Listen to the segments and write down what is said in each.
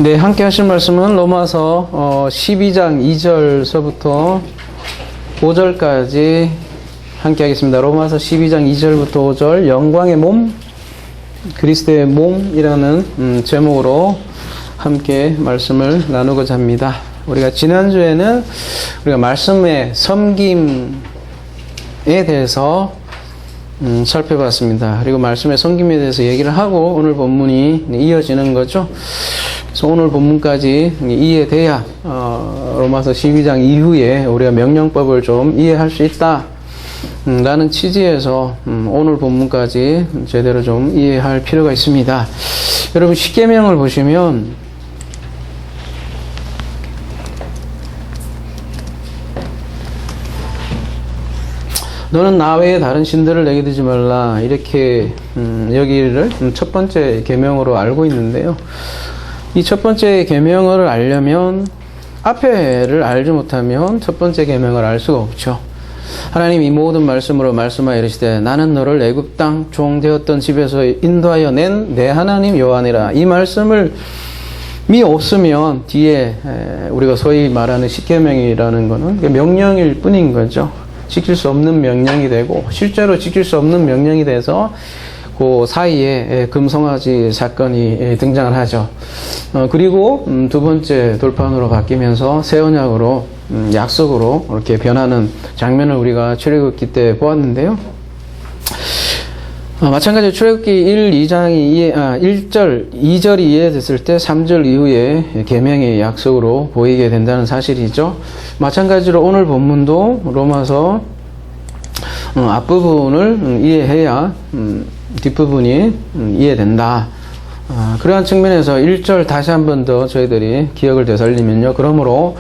네, 함께 하실 말씀은 로마서 12장 2절서부터 5절까지 함께 하겠습니다. 로마서 12장 2절부터 5절, 영광의 몸, 그리스도의 몸이라는 제목으로 함께 말씀을 나누고자 합니다. 우리가 지난주에는 우리가 말씀의 섬김에 대해서 살펴봤습니다. 그리고 말씀의 섬김에 대해서 얘기를 하고 오늘 본문이 이어지는 거죠. 그래서 오늘 본문까지 이해돼야 로마서 12장 이후에 우리가 명령법을 좀 이해할 수 있다 라는 취지에서 오늘 본문까지 제대로 좀 이해할 필요가 있습니다. 여러분, 십계명을 보시면 너는 나 외에 다른 신들을 내게 두지 말라, 이렇게 여기를 첫 번째 계명으로 알고 있는데요. 이 첫 번째 계명을 알려면 앞에를 알지 못하면 첫 번째 계명을 알 수가 없죠. 하나님 이 모든 말씀으로 말씀하여 이르시되 나는 너를 애굽 땅 종 되었던 집에서 인도하여 낸 내 하나님 여호와니라. 이 말씀을 없으면 뒤에 우리가 소위 말하는 십계명이라는 것은 명령일 뿐인 거죠. 지킬 수 없는 명령이 되고 실제로 지킬 수 없는 명령이 돼서 그 사이에 금송아지 사건이 등장을 하죠. 그리고 두 번째 돌판으로 바뀌면서 새 언약으로 약속으로 이렇게 변하는 장면을 우리가 출애굽기 때 보았는데요. 마찬가지로 출애굽기 1절, 2절이 이해됐을 때 3절 이후에 계명의 약속으로 보이게 된다는 사실이죠. 마찬가지로 오늘 본문도 로마서 앞부분을 이해해야 뒷부분이 이해된다. 그러한 측면에서 1절 다시 한 번 더 저희들이 기억을 되살리면요. 그러므로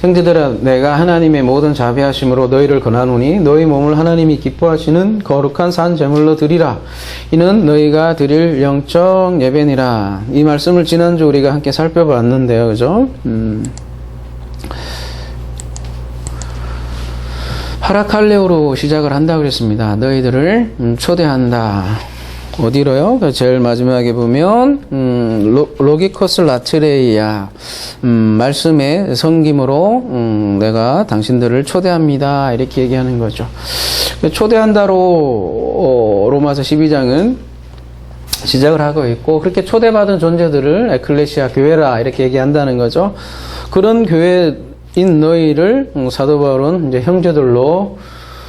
형제들아, 내가 하나님의 모든 자비하심으로 너희를 권하노니 너희 몸을 하나님이 기뻐하시는 거룩한 산 제물로 드리라. 이는 너희가 드릴 영적 예배니라. 이 말씀을 지난주 우리가 함께 살펴봤는데요. 그죠? 파라칼레오로 시작을 한다 그랬습니다. 너희들을 초대한다. 어디로요? 제일 마지막에 보면 로기코스 라트레이아, 말씀의 섬김으로 내가 당신들을 초대합니다, 이렇게 얘기하는 거죠. 초대한다로 로마서 12장은 시작을 하고 있고, 그렇게 초대받은 존재들을 에클레시아, 교회라 이렇게 얘기한다는 거죠. 그런 교회인 너희를 사도 바울은 이제 형제들로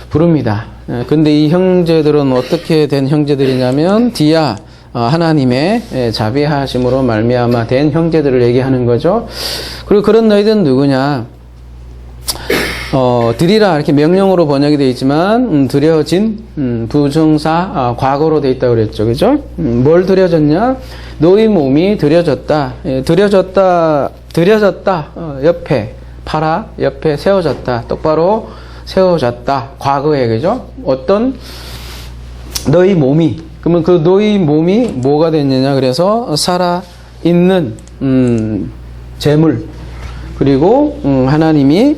부릅니다. 근데 이 형제들은 어떻게 된 형제들이냐면 디아, 하나님의 자비하심으로 말미암아 된 형제들을 얘기하는 거죠. 그리고 그런 너희들은 누구냐? 드리라, 이렇게 명령으로 번역이 되어 있지만 드려진 부정사 과거로 되어 있다고 그랬죠. 그죠? 뭘 드려졌냐? 너희 몸이 드려졌다. 드려졌다. 옆에 파라, 옆에 세워졌다. 똑바로 세워졌다. 과거에, 그죠? 어떤 너희 몸이, 그러면 그 너희 몸이 뭐가 됐느냐? 그래서 살아있는 재물, 그리고 하나님이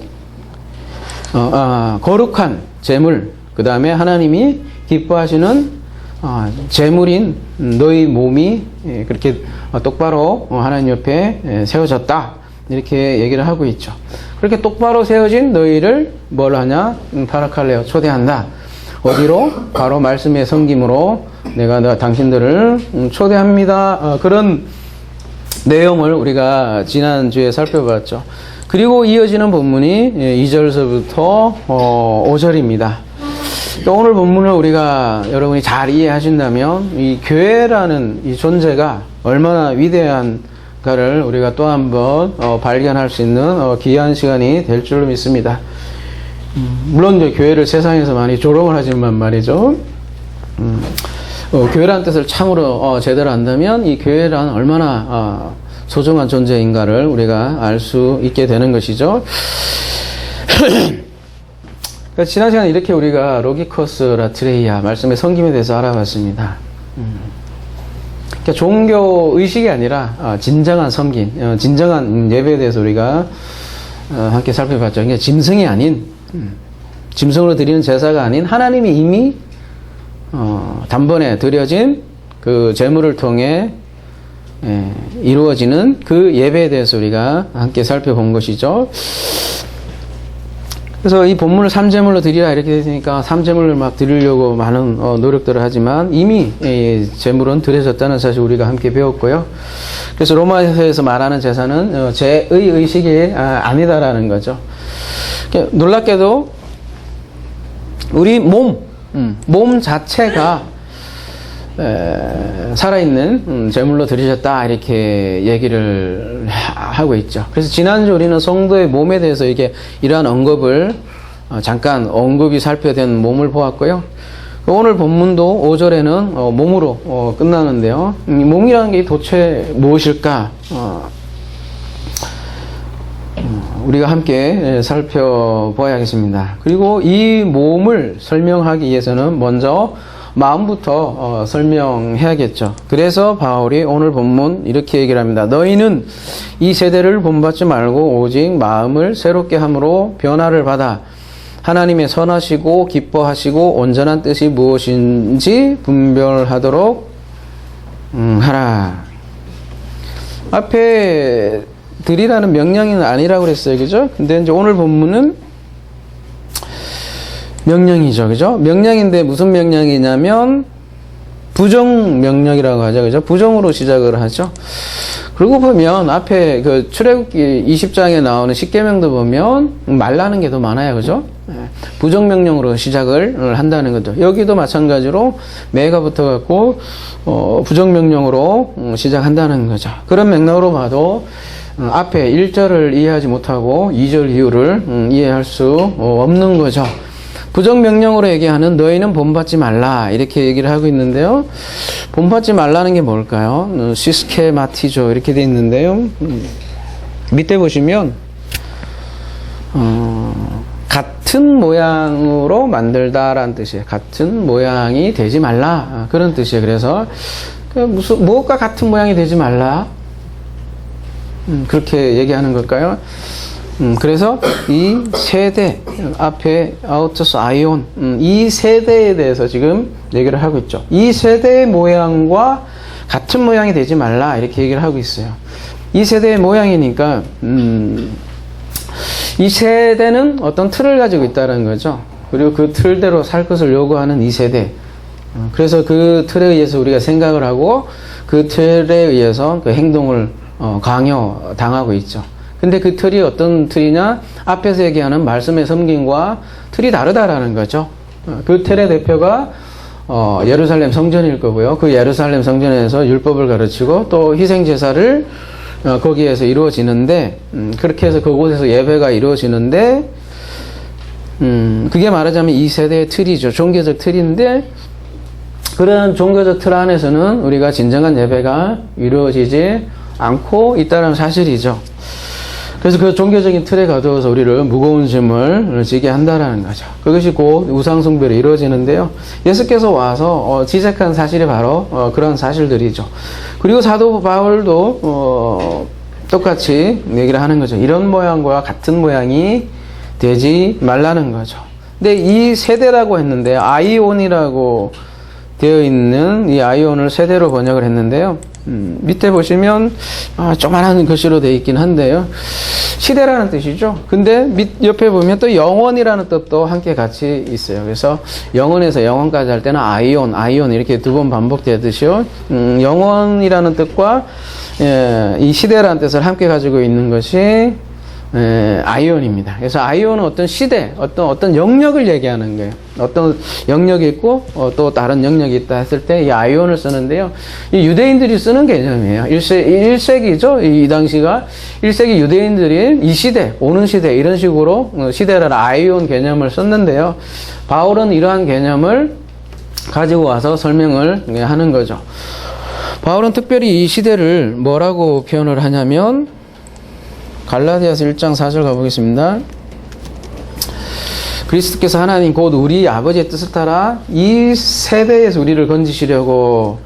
거룩한 재물, 그 다음에 하나님이 기뻐하시는 재물인 너희 몸이 그렇게 똑바로 하나님 옆에 세워졌다, 이렇게 얘기를 하고 있죠. 그렇게 똑바로 세워진 너희를 뭘 하냐? 파라칼레오, 초대한다. 어디로? 바로 말씀의 섬김으로 내가 당신들을 초대합니다. 그런 내용을 우리가 지난주에 살펴봤죠. 그리고 이어지는 본문이 2절서부터 5절입니다. 오늘 본문을 우리가 여러분이 잘 이해하신다면 이 교회라는 이 존재가 얼마나 위대한가를 우리가 또 한번 발견할 수 있는 귀한 시간이 될 줄로 믿습니다. 물론 이제 교회를 세상에서 많이 조롱을 하지만 말이죠. 교회라는 뜻을 참으로 제대로 안다면 이 교회란 얼마나 소중한 존재인가를 우리가 알 수 있게 되는 것이죠. 그러니까 지난 시간에 이렇게 우리가 로기코스 라트레이아, 말씀의 섬김에 대해서 알아봤습니다. 그러니까 종교 의식이 아니라 진정한 섬김, 진정한 예배에 대해서 우리가 함께 살펴봤죠. 그러니까 짐승이 아닌, 짐승으로 드리는 제사가 아닌 하나님이 이미 단번에 드려진 그 제물을 통해 이루어지는 그 예배에 대해서 우리가 함께 살펴본 것이죠. 그래서 이 본문을 삼제물로 드리라 이렇게 되니까 삼제물을 막 드리려고 많은 노력들을 하지만 이미 제물은 드려졌다는 사실 우리가 함께 배웠고요. 그래서 로마서에서 말하는 제사는 제의 의식이 아니다라는 거죠. 놀랍게도 우리 몸 자체가 살아있는 제물로 드리셨다 이렇게 얘기를 하고 있죠. 그래서 지난주 우리는 성도의 몸에 대해서 이러한 언급을 잠깐 언급이 살펴된 몸을 보았고요. 오늘 본문도 5절에는 몸으로 끝나는데요. 몸이라는 게 도대체 무엇일까? 우리가 함께 살펴봐야겠습니다. 그리고 이 몸을 설명하기 위해서는 먼저 마음부터 설명해야겠죠. 그래서 바울이 오늘 본문 이렇게 얘기를 합니다. 너희는 이 세대를 본받지 말고 오직 마음을 새롭게 함으로 변화를 받아 하나님의 선하시고 기뻐하시고 온전한 뜻이 무엇인지 분별하도록 하라. 앞에 드리라는 명령은 아니라고 그랬어요. 그죠? 근데 이제 오늘 본문은 명령이죠. 그죠? 명령인데 무슨 명령이냐면 부정명령이라고 하죠. 그죠? 부정으로 시작을 하죠. 그러고 보면 앞에 그 출애굽기 20장에 나오는 십계명도 보면 말라는 게 더 많아요. 그죠? 부정명령으로 시작을 한다는 거죠. 여기도 마찬가지로 매가 붙어갖고 부정명령으로 시작한다는 거죠. 그런 맥락으로 봐도 앞에 1절을 이해하지 못하고 2절 이유를 이해할 수 없는 거죠. 부정명령으로 얘기하는 너희는 본받지 말라 이렇게 얘기를 하고 있는데요. 본받지 말라는 게 뭘까요? 시스케마티조 이렇게 돼 있는데요. 밑에 보시면 같은 모양으로 만들다라는 뜻이에요. 같은 모양이 되지 말라 그런 뜻이에요. 그래서 무엇과 같은 모양이 되지 말라 그렇게 얘기하는 걸까요? 그래서 이 세대 앞에 아우토스 아이온 이 세대에 대해서 지금 얘기를 하고 있죠. 이 세대의 모양과 같은 모양이 되지 말라 이렇게 얘기를 하고 있어요. 이 세대의 모양이니까 이 세대는 어떤 틀을 가지고 있다는 거죠. 그리고 그 틀대로 살 것을 요구하는 이 세대. 그래서 그 틀에 의해서 우리가 생각을 하고 그 틀에 의해서 그 행동을 강요당하고 있죠. 근데 그 틀이 어떤 틀이냐? 앞에서 얘기하는 말씀의 섬김과 틀이 다르다라는 거죠. 그 틀의 대표가 예루살렘 성전일 거고요. 그 예루살렘 성전에서 율법을 가르치고 또 희생제사를 거기에서 이루어지는데 그렇게 해서 그곳에서 예배가 이루어지는데 그게 말하자면 이 세대의 틀이죠. 종교적 틀인데 그런 종교적 틀 안에서는 우리가 진정한 예배가 이루어지지 않고 있다는 사실이죠. 그래서 그 종교적인 틀에 가두어서 우리를 무거운 짐을 지게 한다라는 거죠. 그것이 곧 우상숭배로 이루어지는데요. 예수께서 와서 지적한 사실이 바로 그런 사실들이죠. 그리고 사도 바울도 똑같이 얘기를 하는 거죠. 이런 모양과 같은 모양이 되지 말라는 거죠. 근데 이 세대라고 했는데 아이온이라고 되어 있는 이 아이온을 세대로 번역을 했는데요. 밑에 보시면 조그만한 글씨로 되어 있긴 한데요. 시대라는 뜻이죠. 근데 옆에 보면 또 영원이라는 뜻도 함께 같이 있어요. 그래서 영원에서 영원까지 할 때는 아이온 이렇게 두 번 반복되듯이요. 영원이라는 뜻과 이 시대라는 뜻을 함께 가지고 있는 것이 아이온입니다. 그래서 아이온은 어떤 시대, 어떤 영역을 얘기하는 거예요. 어떤 영역이 있고 또 다른 영역이 있다 했을 때 이 아이온을 쓰는데요. 이 유대인들이 쓰는 개념이에요. 1세기죠. 이 당시가 1세기 유대인들이 이 시대, 오는 시대 이런 식으로 시대라는 아이온 개념을 썼는데요. 바울은 이러한 개념을 가지고 와서 설명을 하는 거죠. 바울은 특별히 이 시대를 뭐라고 표현을 하냐면 갈라디아서 1장 4절 가보겠습니다. 그리스도께서 하나님 곧 우리 아버지의 뜻을 따라 이 세대에서 우리를 건지시려고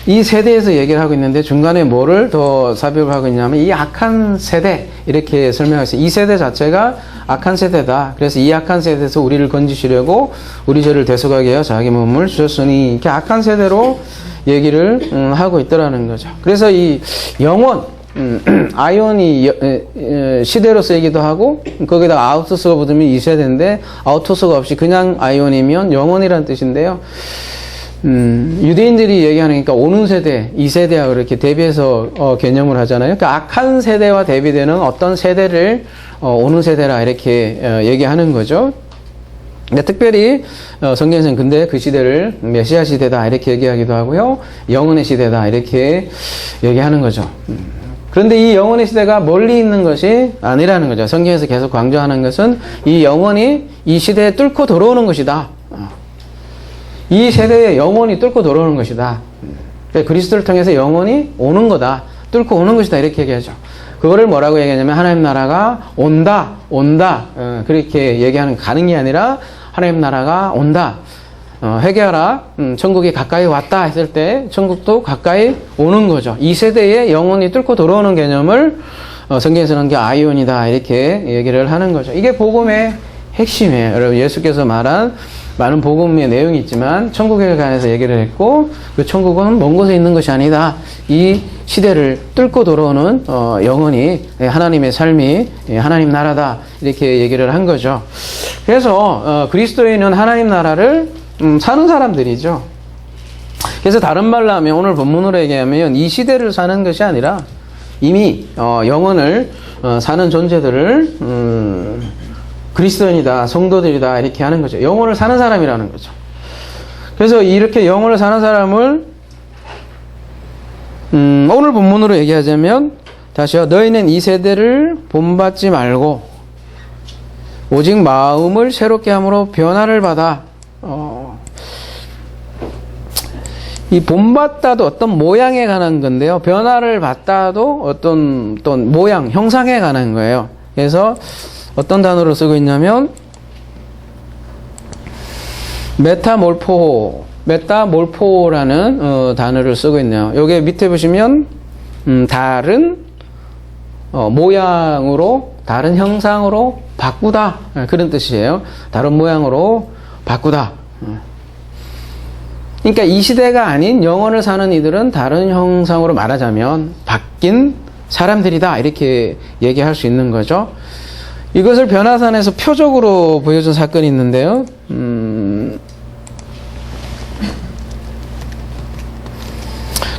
이 세대에서 얘기를 하고 있는데 중간에 뭐를 더 삽입을 하고 있냐면 이 악한 세대 이렇게 설명했어요. 이 세대 자체가 악한 세대다. 그래서 이 악한 세대에서 우리를 건지시려고 우리 죄를 대속하게 하여 자기 몸을 주셨으니 이렇게 악한 세대로 얘기를 하고 있더라는 거죠. 그래서 이 영원 아이온이 시대로 쓰이기도 하고 거기다가 아우토스가 붙으면 이 세대인데 아우토스가 없이 그냥 아이온이면 영원이라는 뜻인데요. 유대인들이 얘기하니까 오는 세대, 이 세대와 그렇게 대비해서 개념을 하잖아요. 그러니까 악한 세대와 대비되는 어떤 세대를 오는 세대라 이렇게 얘기하는 거죠. 근데 특별히 성경에서는 근데 그 시대를 메시아 시대다 이렇게 얘기하기도 하고요. 영원의 시대다 이렇게 얘기하는 거죠. 그런데 이 영원의 시대가 멀리 있는 것이 아니라는 거죠. 성경에서 계속 강조하는 것은 이 영원이 이 시대에 뚫고 들어오는 것이다. 이 세대에 영원히 뚫고 들어오는 것이다. 그리스도를 통해서 영원히 오는 거다. 뚫고 오는 것이다. 이렇게 얘기하죠. 그거를 뭐라고 얘기하냐면 하나님 나라가 온다. 그렇게 얘기하는 가는 게 아니라 하나님 나라가 온다. 회개하라. 천국이 가까이 왔다 했을 때 천국도 가까이 오는 거죠. 이 세대에 영원히 뚫고 들어오는 개념을 성경에서는 게 아이온이다. 이렇게 얘기를 하는 거죠. 이게 복음의 핵심이에요. 여러분 예수께서 말한 많은 복음의 내용이 있지만 천국에 관해서 얘기를 했고 그 천국은 먼 곳에 있는 것이 아니다. 이 시대를 뚫고 들어오는 영원히 하나님의 삶이 하나님 나라다. 이렇게 얘기를 한 거죠. 그래서 그리스도인은 하나님 나라를 사는 사람들이죠. 그래서 다른 말로 하면 오늘 본문으로 얘기하면 이 시대를 사는 것이 아니라 이미 영원을 사는 존재들을 그리스도인이다, 성도들이다 이렇게 하는 거죠. 영혼을 사는 사람이라는 거죠. 그래서 이렇게 영혼을 사는 사람을 오늘 본문으로 얘기하자면 다시요. 너희는 이 세대를 본받지 말고 오직 마음을 새롭게 함으로 변화를 받아. 이 본받다도 어떤 모양에 관한 건데요. 변화를 받다도 어떤 모양, 형상에 관한 거예요. 그래서 어떤 단어로 쓰고 있냐면 메타몰포라는 단어를 쓰고 있네요. 여기 밑에 보시면 다른 모양으로 다른 형상으로 바꾸다 그런 뜻이에요. 다른 모양으로 바꾸다. 그러니까 이 시대가 아닌 영혼을 사는 이들은 다른 형상으로 말하자면 바뀐 사람들이다 이렇게 얘기할 수 있는 거죠. 이것을 변화산에서 표적으로 보여준 사건이 있는데요.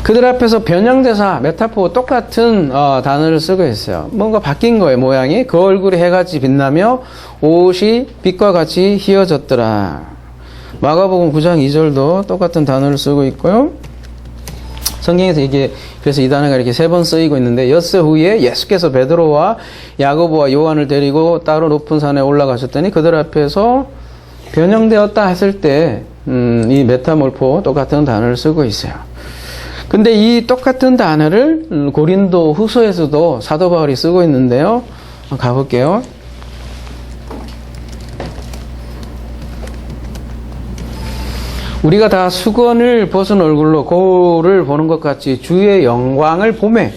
그들 앞에서 변형대사, 메타포 똑같은 단어를 쓰고 있어요. 뭔가 바뀐 거예요, 모양이. 그 얼굴이 해같이 빛나며 옷이 빛과 같이 희어졌더라. 마가복음 9장 2절도 똑같은 단어를 쓰고 있고요. 성경에서 이게 그래서 이 단어가 이렇게 3번 쓰이고 있는데 엿새 후에 예수께서 베드로와 야고보와 요한을 데리고 따로 높은 산에 올라가셨더니 그들 앞에서 변형되었다 했을 때 이 메타몰포 똑같은 단어를 쓰고 있어요. 근데 이 똑같은 단어를 고린도 후서에서도 사도 바울이 쓰고 있는데요. 가볼게요. 우리가 다 수건을 벗은 얼굴로 거울을 보는 것 같이 주의 영광을 보매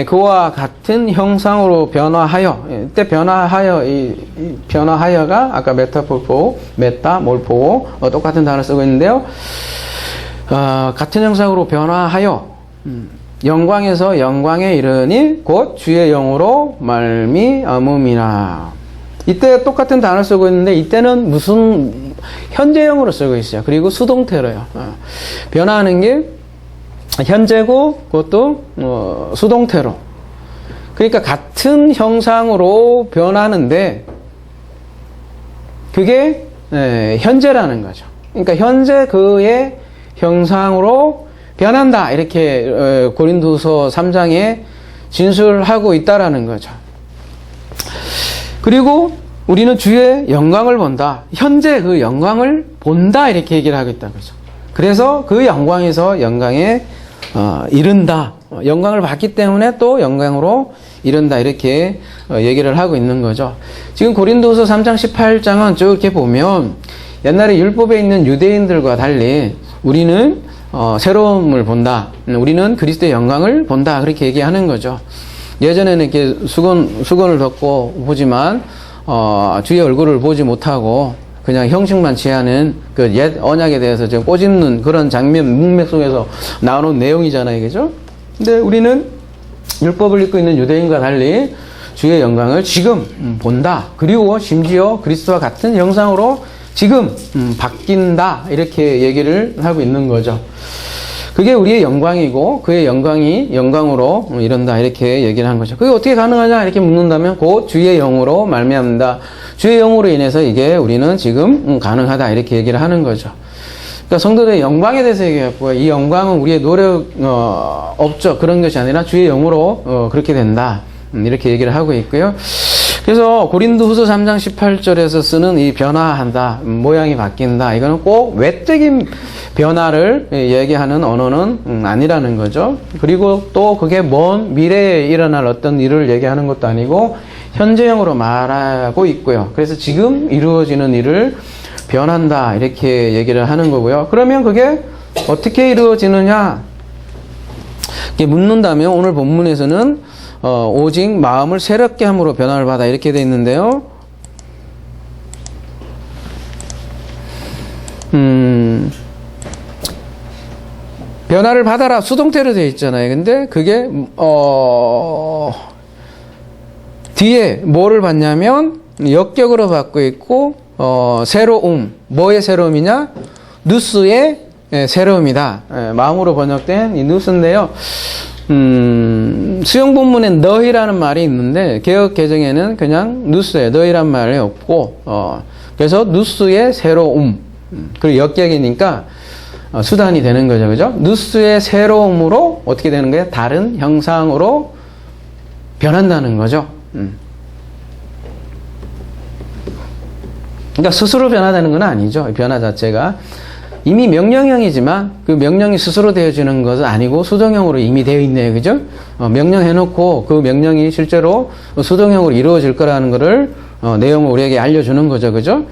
그와 같은 형상으로 변화하여 이때 변화하여 이 변화하여가 아까 메타몰포 똑같은 단어를 쓰고 있는데요. 같은 형상으로 변화하여 영광에서 영광에 이르니 곧 주의 영으로 말미암음이라. 이때 똑같은 단어를 쓰고 있는데 이때는 무슨 현재형으로 쓰고 있어요. 그리고 수동태로요. 변화하는 게 현재고 그것도 수동태로. 그러니까 같은 형상으로 변하는데 그게 현재라는 거죠. 그러니까 현재 그의 형상으로 변한다. 이렇게 고린도서 3장에 진술하고 있다라는 거죠. 그리고 우리는 주의 영광을 본다. 현재 그 영광을 본다. 이렇게 얘기를 하고 있다는 거죠. 그래서 그 영광에서 영광에 이른다. 영광을 받기 때문에 또 영광으로 이른다. 이렇게 얘기를 하고 있는 거죠. 지금 고린도서 3장 18장은 쭉 이렇게 보면 옛날에 율법에 있는 유대인들과 달리 우리는 새로움을 본다. 우리는 그리스도의 영광을 본다. 그렇게 얘기하는 거죠. 예전에는 이렇게 수건을 덮고 보지만, 주의 얼굴을 보지 못하고, 그냥 형식만 취하는 그 옛 언약에 대해서 지금 꼬집는 그런 장면, 문맥 속에서 나오는 내용이잖아요. 그죠? 근데 우리는 율법을 읽고 있는 유대인과 달리 주의 영광을 지금 본다. 그리고 심지어 그리스도와 같은 형상으로 지금 바뀐다. 이렇게 얘기를 하고 있는 거죠. 그게 우리의 영광이고 그의 영광이 영광으로 이런다. 이렇게 얘기를 한 거죠. 그게 어떻게 가능하냐? 이렇게 묻는다면 곧 주의 영으로 말미암는다. 주의 영으로 인해서 이게 우리는 지금 가능하다. 이렇게 얘기를 하는 거죠. 그러니까 성도들의 영광에 대해서 얘기했고요. 이 영광은 우리의 노력, 업적 그런 것이 아니라 주의 영으로 그렇게 된다. 이렇게 얘기를 하고 있고요. 그래서 고린도후서 3장 18절에서 쓰는 이 변화한다, 모양이 바뀐다. 이거는 꼭 외적인 변화를 얘기하는 언어는 아니라는 거죠. 그리고 또 그게 먼 미래에 일어날 어떤 일을 얘기하는 것도 아니고 현재형으로 말하고 있고요. 그래서 지금 이루어지는 일을 변한다. 이렇게 얘기를 하는 거고요. 그러면 그게 어떻게 이루어지느냐? 이렇게 묻는다면 오늘 본문에서는 오직 마음을 새롭게 함으로 변화를 받아 이렇게 되어 있는데요. 변화를 받아라 수동태로 되어 있잖아요. 근데 그게 뒤에 뭐를 받냐면 역격으로 받고 있고 새로움. 뭐의 새로움이냐? 누스의 새로움이다. 마음으로 번역된 이 누스인데요. 수용 본문엔 너희라는 말이 있는데 개역 개정에는 그냥 누스예요. 너희란 말이 없고 그래서 누스의 새로움. 그리고 역격이니까 수단이 되는 거죠. 그죠? 누스의 새로움으로 어떻게 되는 거예요? 다른 형상으로 변한다는 거죠. 그러니까 스스로 변화되는 건 아니죠. 변화 자체가. 이미 명령형이지만 그 명령이 스스로 되어지는 것은 아니고 수동형으로 이미 되어 있네요. 그죠? 명령해놓고 그 명령이 실제로 수동형으로 이루어질 거라는 것을 내용을 우리에게 알려주는 거죠. 그죠?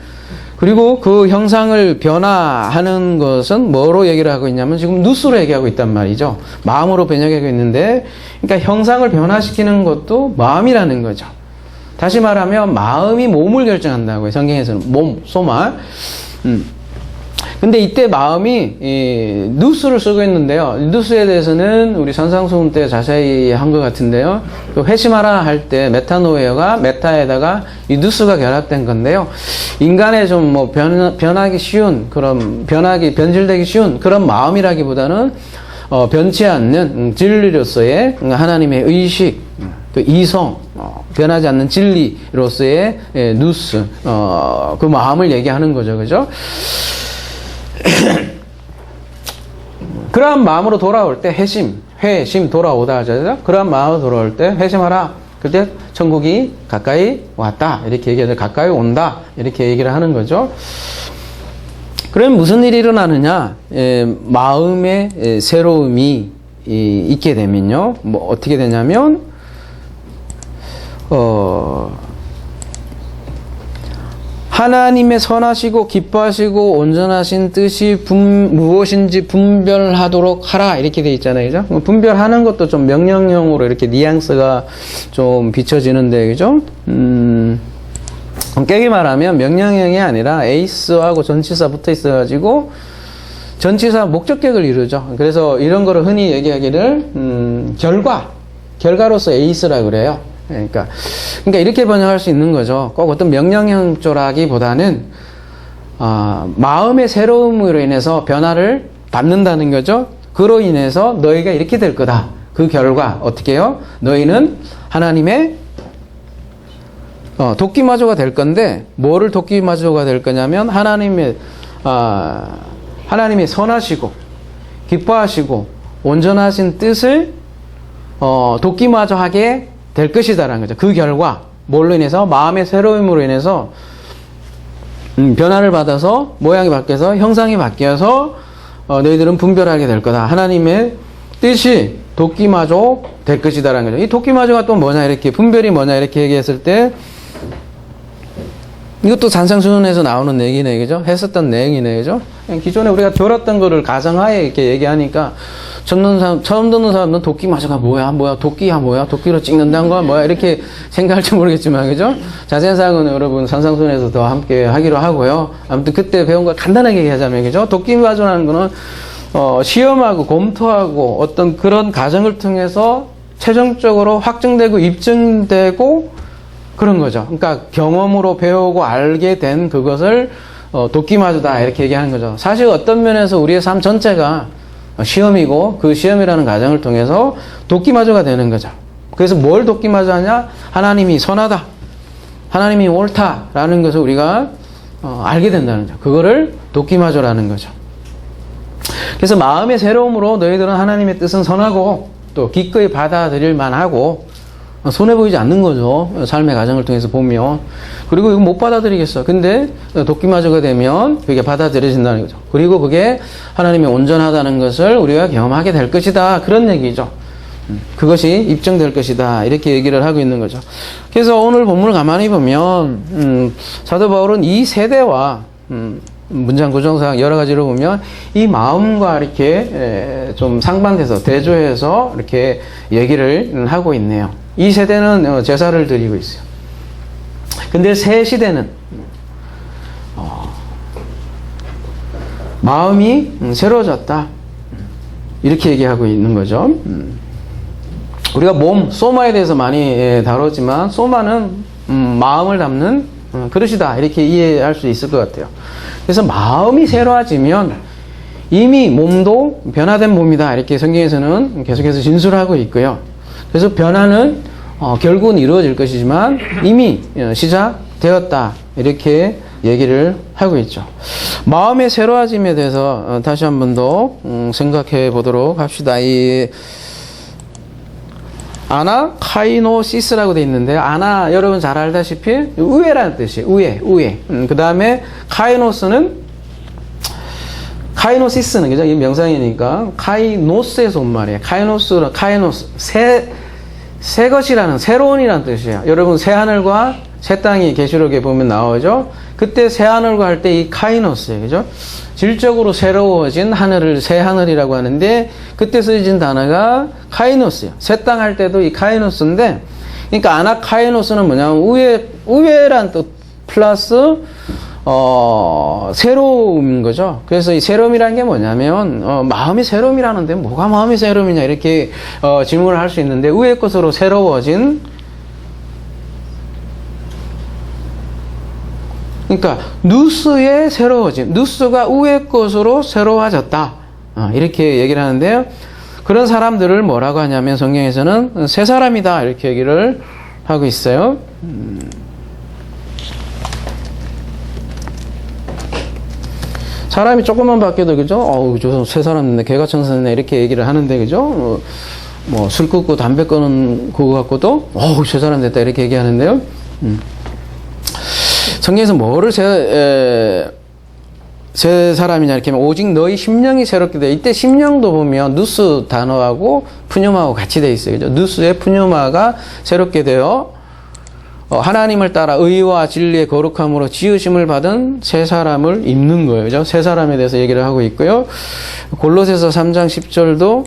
그리고 그 형상을 변화하는 것은 뭐로 얘기를 하고 있냐면 지금 누스로 얘기하고 있단 말이죠. 마음으로 번역하고 있는데 그러니까 형상을 변화시키는 것도 마음이라는 거죠. 다시 말하면 마음이 몸을 결정한다고요. 성경에서는 몸, 소마. 근데 이때 마음이 누스를 쓰고 있는데요. 누스에 대해서는 우리 선상수훈 때 자세히 한 것 같은데요. 회심하라 할 때 메타노에어가 메타에다가 이 누스가 결합된 건데요. 인간의 좀 뭐 변하기 쉬운 그런 변질되기 쉬운 그런 마음이라기보다는 변치 않는 진리로서의 하나님의 의식, 그 이성, 변하지 않는 진리로서의 누스, 그 마음을 얘기하는 거죠. 그죠? 그러한 마음으로 돌아올 때 회심 돌아오다 하죠. 그러한 마음으로 돌아올 때 회심하라. 그때 천국이 가까이 왔다. 이렇게 얘기하죠. 가까이 온다. 이렇게 얘기를 하는 거죠. 그러면 무슨 일이 일어나느냐? 마음의 새로움이 있게 되면요. 뭐 어떻게 되냐면 하나님의 선하시고 기뻐하시고 온전하신 뜻이 무엇인지 분별하도록 하라 이렇게 돼 있잖아요. 그죠? 분별하는 것도 좀 명령형으로 이렇게 뉘앙스가 좀 비춰지는데 그죠? 깨게 말하면 명령형이 아니라 에이스하고 전치사 붙어 있어 가지고 전치사 목적격을 이루죠. 그래서 이런 거를 흔히 얘기하기를 결과로서 에이스라고 그래요. 그러니까 이렇게 번역할 수 있는 거죠. 꼭 어떤 명령형 조라기보다는 마음의 새로움으로 인해서 변화를 받는다는 거죠. 그로 인해서 너희가 이렇게 될 거다. 그 결과 어떻게 해요? 너희는 하나님의 도끼마저가 될 건데 뭐를 도끼마저가 될 거냐면 하나님의 선하시고 기뻐하시고 온전하신 뜻을 도끼마저 하게 될 것이다라는 거죠. 그 결과 뭘로 인해서 마음의 새로움으로 인해서 변화를 받아서 모양이 바뀌어서 형상이 바뀌어서 너희들은 분별하게 될 거다. 하나님의 뜻이 도끼마저 될 것이다라는 거죠. 이 도끼마저가 또 뭐냐 이렇게 분별이 뭐냐 이렇게 얘기했을 때 이것도 산상수훈에서 나오는 얘기네, 그죠? 했었던 내용이네, 그죠? 기존에 우리가 들었던 거를 가정하에 이렇게 얘기하니까 처음 듣는 사람은 도끼마저가 뭐야, 도끼야, 도끼로 찍는다는 거야, 뭐야, 이렇게 생각할지 모르겠지만, 그죠? 자세한 사항은 여러분 산상수훈에서 더 함께 하기로 하고요. 아무튼 그때 배운 걸 간단하게 얘기하자면, 그죠? 도끼마저라는 거는, 시험하고 검토하고 어떤 그런 과정을 통해서 최종적으로 확정되고 입증되고 그런 거죠. 그러니까 경험으로 배우고 알게 된 그것을 도끼마저다 이렇게 얘기하는 거죠. 사실 어떤 면에서 우리의 삶 전체가 시험이고 그 시험이라는 과정을 통해서 도끼마저가 되는 거죠. 그래서 뭘 도끼마저 하냐? 하나님이 선하다, 하나님이 옳다라는 것을 우리가 알게 된다는 거죠. 그거를 도끼마저라는 거죠. 그래서 마음의 새로움으로 너희들은 하나님의 뜻은 선하고 또 기꺼이 받아들일 만하고 손해보이지 않는 거죠. 삶의 과정을 통해서 보면. 그리고 이거 못 받아들이겠어. 근데 도끼마저가 되면 그게 받아들여진다는 거죠. 그리고 그게 하나님의 온전하다는 것을 우리가 경험하게 될 것이다. 그런 얘기죠. 그것이 입증될 것이다. 이렇게 얘기를 하고 있는 거죠. 그래서 오늘 본문을 가만히 보면 사도 바울은 이 세대와 문장 구성상 여러 가지로 보면 이 마음과 이렇게 좀 상반돼서 대조해서 이렇게 얘기를 하고 있네요. 이 세대는 제사를 드리고 있어요. 근데 새 시대는 마음이 새로워졌다. 이렇게 얘기하고 있는 거죠. 우리가 몸, 소마에 대해서 많이 다뤘지만 소마는 마음을 담는 그릇이다. 이렇게 이해할 수 있을 것 같아요. 그래서 마음이 새로워지면 이미 몸도 변화된 몸이다. 이렇게 성경에서는 계속해서 진술하고 있고요. 그래서 변화는 결국은 이루어질 것이지만 이미 시작되었다. 이렇게 얘기를 하고 있죠. 마음의 새로워짐에 대해서 다시 한 번 더 생각해 보도록 합시다. 이 아나카이노시스라고 되어 있는데, 아나 여러분 잘 알다시피 우애라는 뜻이에요. 우애. 그 다음에 카이노시스는 그죠? 이 명상이니까 카이노스에서 온 말이에요. 카이노스 새 것이라는, 새로운이라는 뜻이에요. 여러분 새 하늘과 새 땅이 계시록에 보면 나오죠. 그때 새 하늘과 할 때 이 카이노스예요. 그죠? 질적으로 새로워진 하늘을 새 하늘이라고 하는데, 그때 쓰여진 단어가 카이노스예요. 새 땅 할 때도 이 카이노스인데, 그러니까 아나카이노스는 뭐냐면 우애란 뜻 플러스 새로움인 거죠. 그래서 이 새로움이라는 게 뭐냐면 마음이 새로움이라는데 뭐가 마음이 새로움이냐 이렇게 질문을 할 수 있는데, 우애 것으로 새로워진, 그러니까 누스의 새로워짐, 누스가 우애 것으로 새로워졌다. 이렇게 얘기를 하는데요. 그런 사람들을 뭐라고 하냐면 성경에서는 새 사람이다. 이렇게 얘기를 하고 있어요. 사람이 조금만 바뀌어도, 그죠? 저 새 사람인데 개가 청소네. 이렇게 얘기를 하는데, 그죠? 뭐 술 끊고 담배 끊은 그거 갖고도, 새 사람 됐다. 이렇게 얘기하는데요. 성경에서 뭐를 새 사람이냐 이렇게 하면 오직 너희 심령이 새롭게 돼. 이때 심령도 보면 누스 단어하고 푸뉴마하고 같이 돼 있어요. 그죠? 누스의 푸뉴마가 새롭게 되어 하나님을 따라 의와 진리의 거룩함으로 지으심을 받은 새 사람을 입는 거예요. 그죠? 새 사람에 대해서 얘기를 하고 있고요. 골로새서 3장 10절도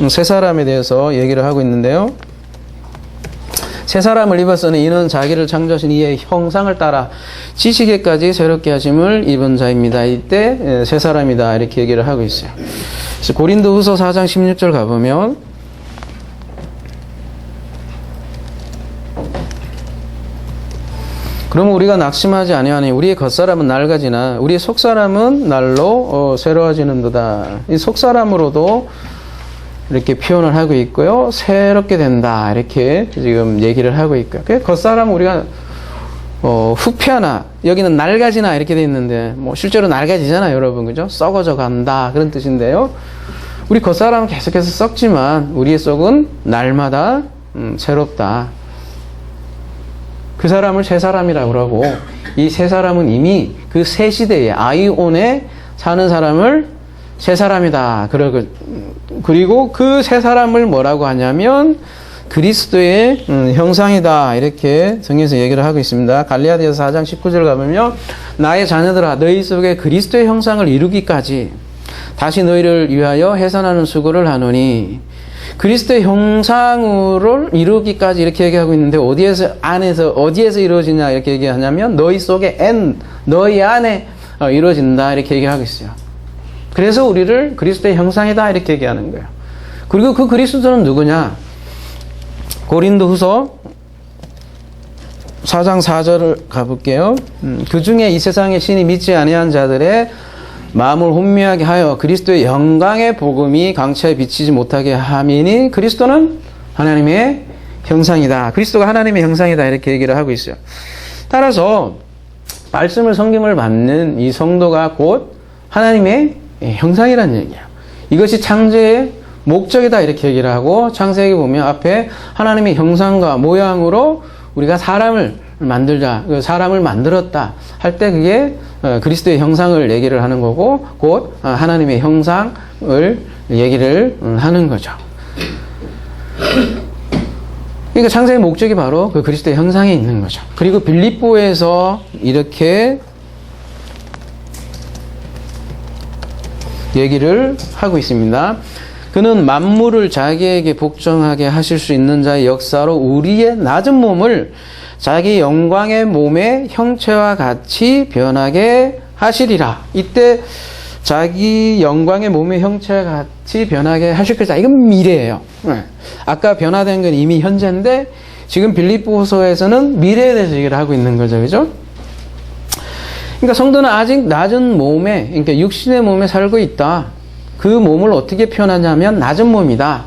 새 사람에 대해서 얘기를 하고 있는데요. 새 사람을 입었으니 이는 자기를 창조하신 이의 형상을 따라 지식에까지 새롭게 하심을 입은 자입니다. 이때 새 사람이다. 이렇게 얘기를 하고 있어요. 그래서 고린도후서 4장 16절 가보면 그러면 우리가 낙심하지 아니하니 우리의 겉사람은 낡아지나 우리의 속사람은 날로 새로워지는도다. 이 속사람으로도 이렇게 표현을 하고 있고요. 새롭게 된다. 이렇게 지금 얘기를 하고 있고요. 그 겉사람은 우리가 후패하나, 여기는 낡아지나 이렇게 돼 있는데, 뭐 실제로 낡아지잖아요, 여러분. 그죠? 썩어져 간다. 그런 뜻인데요. 우리 겉사람은 계속해서 썩지만 우리의 속은 날마다 새롭다. 그 사람을 새 사람이라고 그러고, 이 새 사람은 이미 그 새 시대에 아이온에 사는 사람을 새 사람이다. 그리고 그 새 사람을 뭐라고 하냐면 그리스도의 형상이다. 이렇게 성경에서 얘기를 하고 있습니다. 갈라디아서 4장 19절 가보면 나의 자녀들아 너희 속에 그리스도의 형상을 이루기까지 다시 너희를 위하여 해산하는 수고를 하노니 그리스도의 형상을 이루기까지 이렇게 얘기하고 있는데 어디에서 이루어지냐 이렇게 얘기하냐면 너희 속에 너희 안에 이루어진다 이렇게 얘기하고 있어요. 그래서 우리를 그리스도의 형상이다 이렇게 얘기하는 거예요. 그리고 그 그리스도는 누구냐? 고린도후서 4장 4절을 가볼게요. 그 중에 이 세상의 신이 믿지 아니한 자들의 마음을 혼미하게 하여 그리스도의 영광의 복음이 강체에 비치지 못하게 함이니 그리스도는 하나님의 형상이다. 그리스도가 하나님의 형상이다. 이렇게 얘기를 하고 있어요. 따라서 말씀을 성김을 받는 이 성도가 곧 하나님의 형상이라는 얘기예요. 이것이 창조의 목적이다. 이렇게 얘기를 하고 창세기 보면 앞에 하나님의 형상과 모양으로 우리가 사람을 만들자, 사람을 만들었다 할 때 그게 그리스도의 형상을 얘기를 하는 거고 곧 하나님의 형상을 얘기를 하는 거죠. 그러니까 창세의 목적이 바로 그 그리스도의 형상에 있는 거죠. 그리고 빌립보에서 이렇게 얘기를 하고 있습니다. 그는 만물을 자기에게 복종하게 하실 수 있는 자의 역사로 우리의 낮은 몸을 자기 영광의 몸의 형체와 같이 변하게 하시리라. 이때 자기 영광의 몸의 형체와 같이 변하게 하실 것이다. 이건 미래예요. 아까 변화된 건 이미 현재인데 지금 빌립보서에서는 미래에 대해서 얘기를 하고 있는 거죠. 그죠? 그러니까 성도는 아직 낮은 몸에, 그러니까 육신의 몸에 살고 있다. 그 몸을 어떻게 표현하냐면 낮은 몸이다.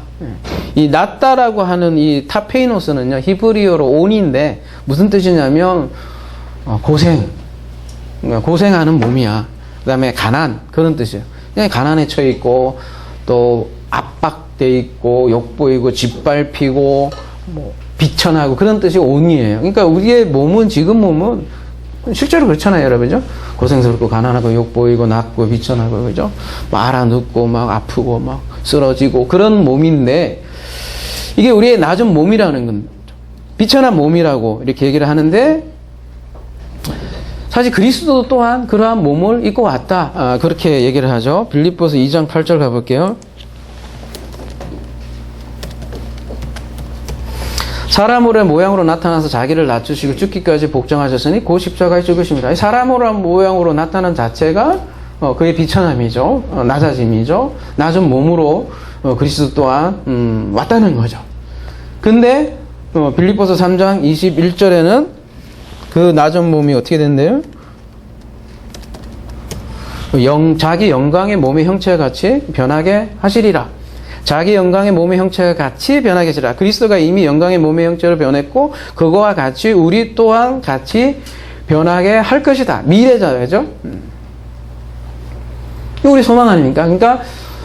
이 낮다라고 하는 이 타페이노스는요, 히브리어로 온인데 무슨 뜻이냐면 고생하는 몸이야. 그 다음에 가난, 그런 뜻이에요. 그냥 가난에 처해 있고 또 압박돼 있고 욕보이고 짓밟히고 뭐 비천하고 그런 뜻이 온이에요. 그러니까 우리의 몸은 지금 몸은 실제로 그렇잖아요, 여러분죠? 고생스럽고 가난하고 욕보이고 낮고 비천하고 그죠? 막 알아눕고 막 아프고 막 쓰러지고 그런 몸인데 이게 우리의 낮은 몸이라는 건 비천한 몸이라고 이렇게 얘기를 하는데 사실 그리스도도 또한 그러한 몸을 입고 왔다. 그렇게 얘기를 하죠. 빌립보서 2장 8절 가볼게요. 사람으로의 모양으로 나타나서 자기를 낮추시고 죽기까지 복종하셨으니 그 십자가에 죽으십니다. 사람으로의 모양으로 나타난 자체가 그의 비천함이죠. 낮아짐이죠. 낮은 몸으로 그리스도 또한 왔다는 거죠. 근데 빌립보서 3장 21절에는 그 낮은 몸이 어떻게 된대요? 자기 영광의 몸의 형체와 같이 변하게 하시리라. 자기 영광의 몸의 형체와 같이 변하게 하시라. 그리스도가 이미 영광의 몸의 형체로 변했고 그거와 같이 우리 또한 같이 변하게 할 것이다. 미래자죠. 우리 소망 아닙니까? 그러니까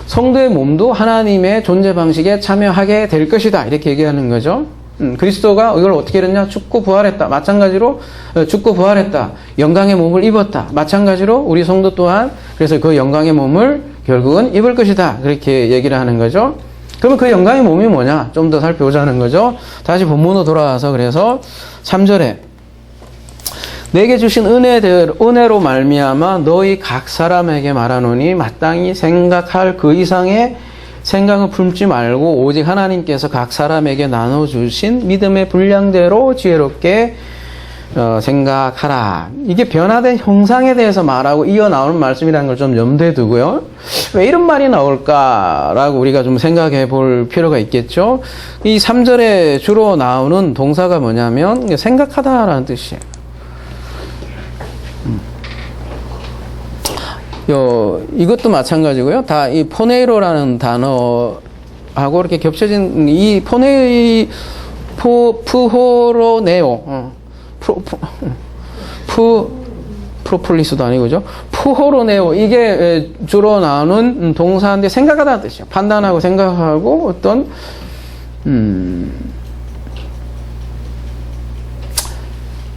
성도의 몸도 하나님의 존재 방식에 참여하게 될 것이다. 이렇게 얘기하는 거죠. 그리스도가 이걸 어떻게 했냐? 죽고 부활했다. 마찬가지로 죽고 부활했다. 영광의 몸을 입었다. 마찬가지로 우리 성도 또한 그래서 그 영광의 몸을 결국은 입을 것이다. 그렇게 얘기를 하는 거죠. 그러면 그 영광의 몸이 뭐냐? 좀 더 살펴보자는 거죠. 다시 본문으로 돌아와서 그래서 3절에 내게 주신 은혜로 말미암아 너희 각 사람에게 말하노니 마땅히 생각할 그 이상의 생각을 품지 말고 오직 하나님께서 각 사람에게 나눠주신 믿음의 분량대로 지혜롭게 생각하라. 이게 변화된 형상에 대해서 말하고 이어 나오는 말씀이라는 걸 좀 염두에 두고요. 왜 이런 말이 나올까라고 우리가 좀 생각해 볼 필요가 있겠죠. 이 3절에 주로 나오는 동사가 뭐냐면 생각하다라는 뜻이에요. 이것도 마찬가지고요. 다 이 포네이로라는 단어하고 이렇게 겹쳐진 이 푸호로네오, 프로폴리스도 아니고죠. 푸호로네오 이게 주로 나오는 동사인데 생각하다는 뜻이에요. 판단하고 생각하고 어떤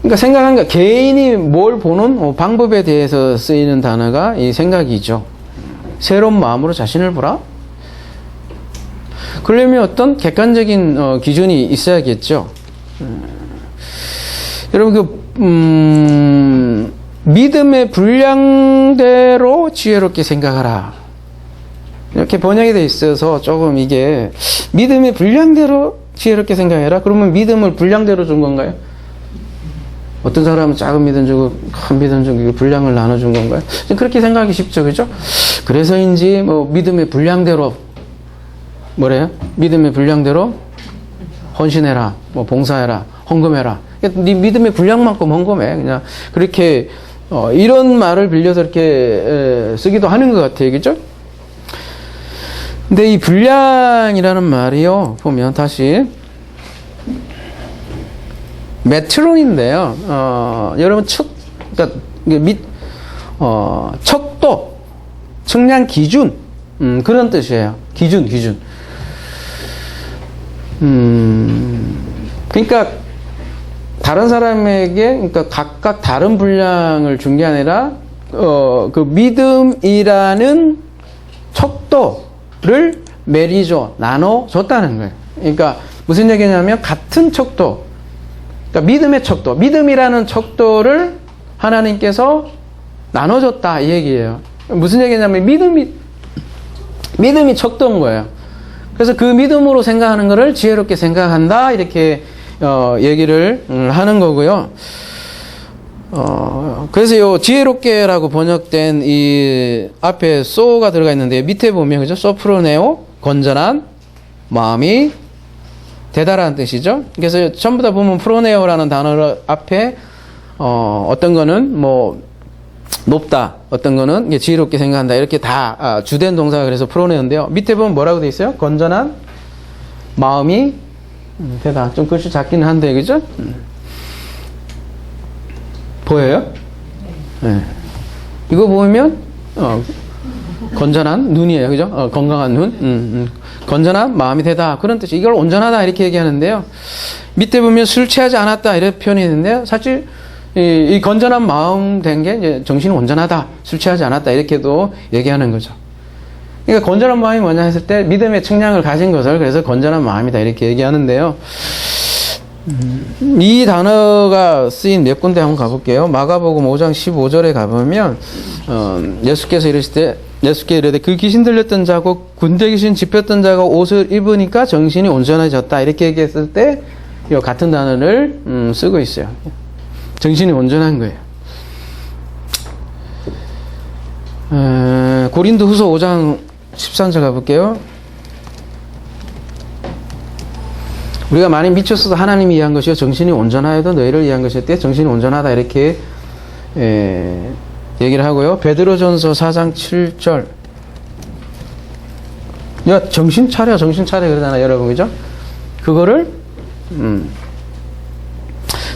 그러니까 생각한 게 개인이 뭘 보는 방법에 대해서 쓰이는 단어가 이 생각이죠. 새로운 마음으로 자신을 보라. 그러려면 어떤 객관적인 기준이 있어야겠죠. 여러분 믿음의 분량대로 지혜롭게 생각하라. 이렇게 번역이 돼 있어서 조금 이게 믿음의 분량대로 지혜롭게 생각해라. 그러면 믿음을 분량대로 준 건가요? 어떤 사람은 작은 믿음 주고 큰 믿음 주고 분량을 나눠준 건가요? 그렇게 생각하기 쉽죠, 그죠? 그래서인지 뭐 믿음의 분량대로 뭐래요? 믿음의 분량대로 헌신해라, 뭐 봉사해라, 헌금해라. 네 믿음의 분량만큼 헌금해. 그냥 그렇게 이런 말을 빌려서 이렇게 쓰기도 하는 것 같아요, 그죠? 근데 이 분량이라는 말이요, 보면 다시 메트론인데요. 여러분 그러니까 척도, 측량 기준, 그런 뜻이에요. 기준. 그러니까 다른 사람에게, 그러니까 각각 다른 분량을 준 게 아니라 그 믿음이라는 척도를 메리조 나눠줬다는 거예요. 그러니까 무슨 얘기냐면 같은 척도, 그러니까 믿음의 척도, 믿음이라는 척도를 하나님께서 나눠줬다 이 얘기예요. 무슨 얘기냐면 믿음이 척도인 거예요. 그래서 그 믿음으로 생각하는 것을 지혜롭게 생각한다 이렇게 얘기를 하는 거고요. 그래서 요 지혜롭게라고 번역된 이 앞에 소가 들어가 있는데 밑에 보면 그죠? 소프로네오 건전한 마음이 대다라는 뜻이죠. 그래서 전부 다 보면 프로네오라는 단어 앞에 어떤 거는 뭐 높다, 어떤 거는 지혜롭게 생각한다 이렇게 다 주된 동사가 그래서 프로네오인데요. 밑에 보면 뭐라고 돼 있어요? 건전한 마음이 대다. 좀 글씨 작기는 한데 그죠? 보여요? 네. 이거 보면 건전한 눈이에요, 그죠? 건강한 눈, 건전한 마음이 되다 그런 뜻이. 이걸 온전하다 이렇게 얘기하는데요. 밑에 보면 술 취하지 않았다 이런 표현이 있는데요. 사실 이 건전한 마음 된 게 이제 정신이 온전하다, 술 취하지 않았다 이렇게도 얘기하는 거죠. 그러니까 건전한 마음이 뭐냐 했을 때 믿음의 측량을 가진 것을 그래서 건전한 마음이다 이렇게 얘기하는데요. 이 단어가 쓰인 몇 군데 한번 가볼게요. 마가복음 5장 15절에 가보면 예수께서 이르실 때 예수께 이르되 그 귀신 들렸던 자고 군대 귀신 집혔던 자가 옷을 입으니까 정신이 온전해졌다 이렇게 얘기했을 때 이 같은 단어를 쓰고 있어요. 정신이 온전한 거예요. 고린도후서 5장 13절 가볼게요. 우리가 많이 미쳤어도 하나님이 위한 것이요 정신이 온전하여도 너희를 위한 것이었대. 정신이 온전하다 이렇게 얘기를 하고요. 베드로전서 4장 7절. 야 정신 차려 그러잖아요, 여러분, 그죠? 그거를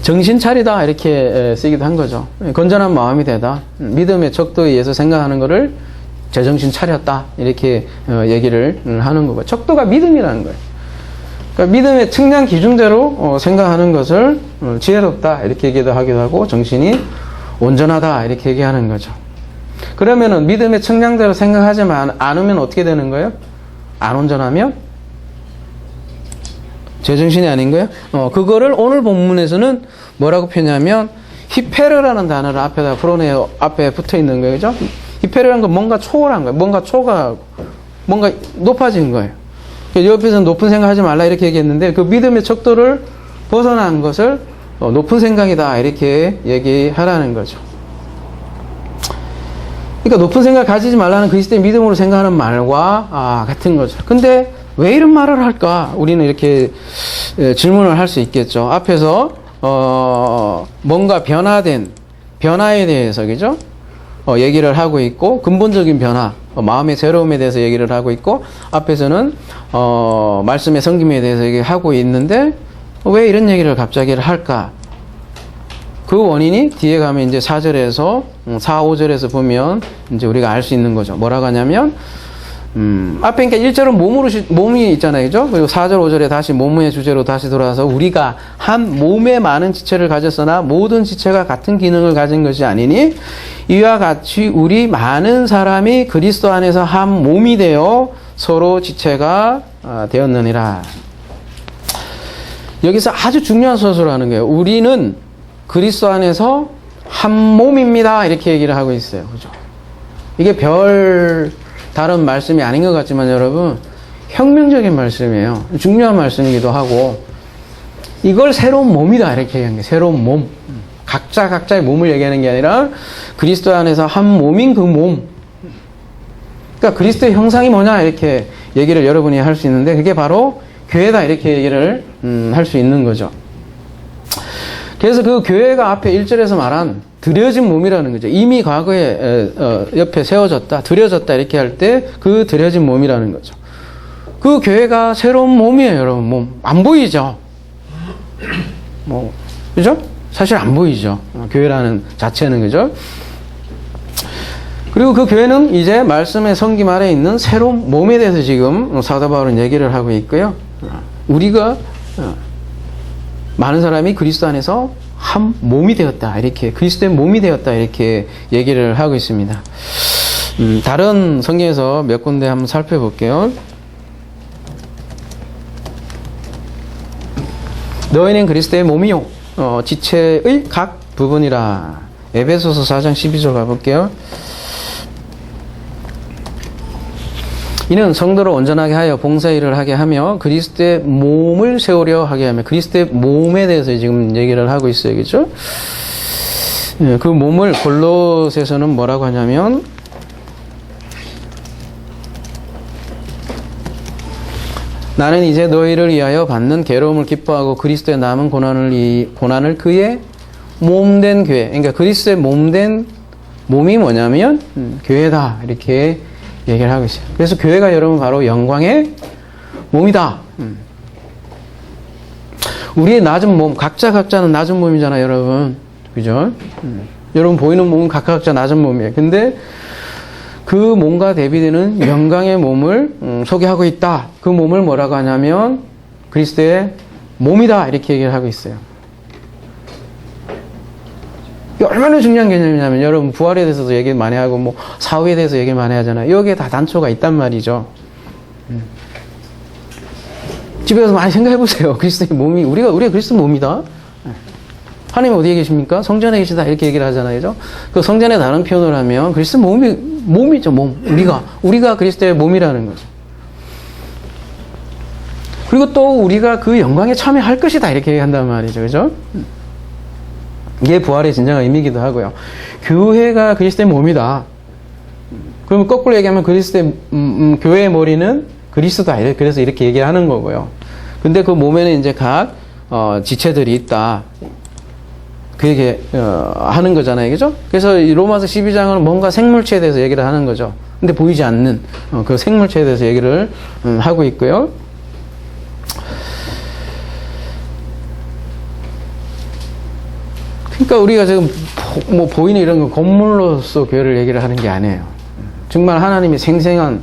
정신 차리다 이렇게 쓰기도 한 거죠. 건전한 마음이 되다, 믿음의 척도에 의해서 생각하는 거를 제정신 차렸다 이렇게 얘기를 하는 거고, 척도가 믿음이라는 거예요. 그러니까 믿음의 측량 기준대로 생각하는 것을 지혜롭다 이렇게 얘기도 하기도 하고, 정신이 온전하다 이렇게 얘기하는 거죠. 그러면은 믿음의 측량대로 생각하지 않으면 어떻게 되는 거예요? 안 온전하면 제정신이 아닌 거예요? 그거를 오늘 본문에서는 뭐라고 표현하면 히페르라는 단어를 앞에다 프로네오 앞에 붙어 있는 거예요, 그죠? 히페르라는 건 뭔가 초월한 거예요. 뭔가 높아진 거예요. 옆에서는 높은 생각하지 말라 이렇게 얘기했는데 그 믿음의 척도를 벗어난 것을 높은 생각이다 이렇게 얘기하라는 거죠. 그러니까 높은 생각 가지지 말라는 그리스도의 믿음으로 생각하는 말과 같은 거죠. 근데 왜 이런 말을 할까? 우리는 이렇게 질문을 할 수 있겠죠. 앞에서 뭔가 변화에 대해서, 그죠? 얘기를 하고 있고, 근본적인 변화, 마음의 새로움에 대해서 얘기를 하고 있고, 앞에서는 말씀의 성김에 대해서 얘기하고 있는데 왜 이런 얘기를 갑자기 할까? 그 원인이 뒤에 가면 이제 4절에서 4, 5절에서 보면 이제 우리가 알 수 있는 거죠. 뭐라고 하냐면 앞에 그러니까 1절은 몸이 있잖아요, 그죠? 그리고 4절, 5절에 다시 몸의 주제로 다시 돌아와서 우리가 한 몸에 많은 지체를 가졌으나 모든 지체가 같은 기능을 가진 것이 아니니 이와 같이 우리 많은 사람이 그리스도 안에서 한 몸이 되어 서로 지체가 되었느니라. 여기서 아주 중요한 서술을 하는 거예요. 우리는 그리스도 안에서 한 몸입니다. 이렇게 얘기를 하고 있어요. 그죠? 이게 별 다른 말씀이 아닌 것 같지만 여러분, 혁명적인 말씀이에요. 중요한 말씀이기도 하고, 이걸 새로운 몸이다. 이렇게 얘기하는 거예요. 새로운 몸. 각자의 몸을 얘기하는 게 아니라 그리스도 안에서 한 몸인 그 몸. 그러니까 그리스도의 형상이 뭐냐 이렇게 얘기를 여러분이 할 수 있는데 그게 바로 교회다 이렇게 얘기를 할 수 있는 거죠. 그래서 그 교회가 앞에 1절에서 말한 드려진 몸이라는 거죠. 이미 과거에 옆에 세워졌다, 드려졌다 이렇게 할 때 그 드려진 몸이라는 거죠. 그 교회가 새로운 몸이에요, 여러분. 몸. 안 보이죠? 그죠? 사실 안 보이죠. 교회라는 자체는, 그죠? 그리고 그 교회는 이제 말씀의 성김 아래에 있는 새로운 몸에 대해서 지금 사도 바울은 얘기를 하고 있고요. 우리가 많은 사람이 그리스도 안에서 한 몸이 되었다. 이렇게 그리스도의 몸이 되었다. 이렇게 얘기를 하고 있습니다. 다른 성경에서 몇 군데 한번 살펴볼게요. 너희는 그리스도의 몸이요 지체의 각 부분이라. 에베소서 4장 12절 가볼게요. 이는 성도를 온전하게 하여 봉사일을 하게 하며 그리스도의 몸을 세우려 하게 하며, 그리스도의 몸에 대해서 지금 얘기를 하고 있어요. 그렇죠? 그 몸을 골로새서는 뭐라고 하냐면 나는 이제 너희를 위하여 받는 괴로움을 기뻐하고 그리스도의 남은 고난을 그의 몸된 교회, 그러니까 그리스도의 몸된 몸이 뭐냐면 교회다 이렇게 얘기를 하고 있어요. 그래서 교회가 여러분 바로 영광의 몸이다. 우리의 낮은 몸, 각자는 낮은 몸이잖아요, 여러분. 그죠? 여러분 보이는 몸은 각자 낮은 몸이에요. 근데 그 몸과 대비되는 영광의 몸을 소개하고 있다. 그 몸을 뭐라고 하냐면 그리스도의 몸이다. 이렇게 얘기를 하고 있어요. 이게 얼마나 중요한 개념이냐면 여러분 부활에 대해서도 얘기 많이 하고 뭐 사후에 대해서 얘기 많이 하잖아요. 여기에 다 단초가 있단 말이죠. 집에서 많이 생각해 보세요. 그리스도의 몸이 우리가 그리스도 몸이다. 하나님 어디에 계십니까? 성전에 계시다 이렇게 얘기를 하잖아요. 그죠? 그 성전의 다른 표현을 하면 그리스도 몸이죠. 몸. 우리가 그리스도의 몸이라는 거죠. 그리고 또 우리가 그 영광에 참여할 것이다 이렇게 얘기한단 말이죠. 그죠? 이게 부활의 진정한 의미이기도 하고요. 교회가 그리스도의 몸이다. 그러면 거꾸로 얘기하면 그리스도의 교회의 머리는 그리스도다. 그래서 이렇게 얘기하는 거고요. 근데 그 몸에는 이제 각 지체들이 있다. 그 얘기 하는 거잖아요. 그죠? 그래서 이 로마서 12장은 뭔가 생물체에 대해서 얘기를 하는 거죠. 근데 보이지 않는 그 생물체에 대해서 얘기를 하고 있고요. 그러니까 우리가 지금 뭐 보이는 이런 거 건물로서 교회를 얘기를 하는 게 아니에요. 정말 하나님이 생생한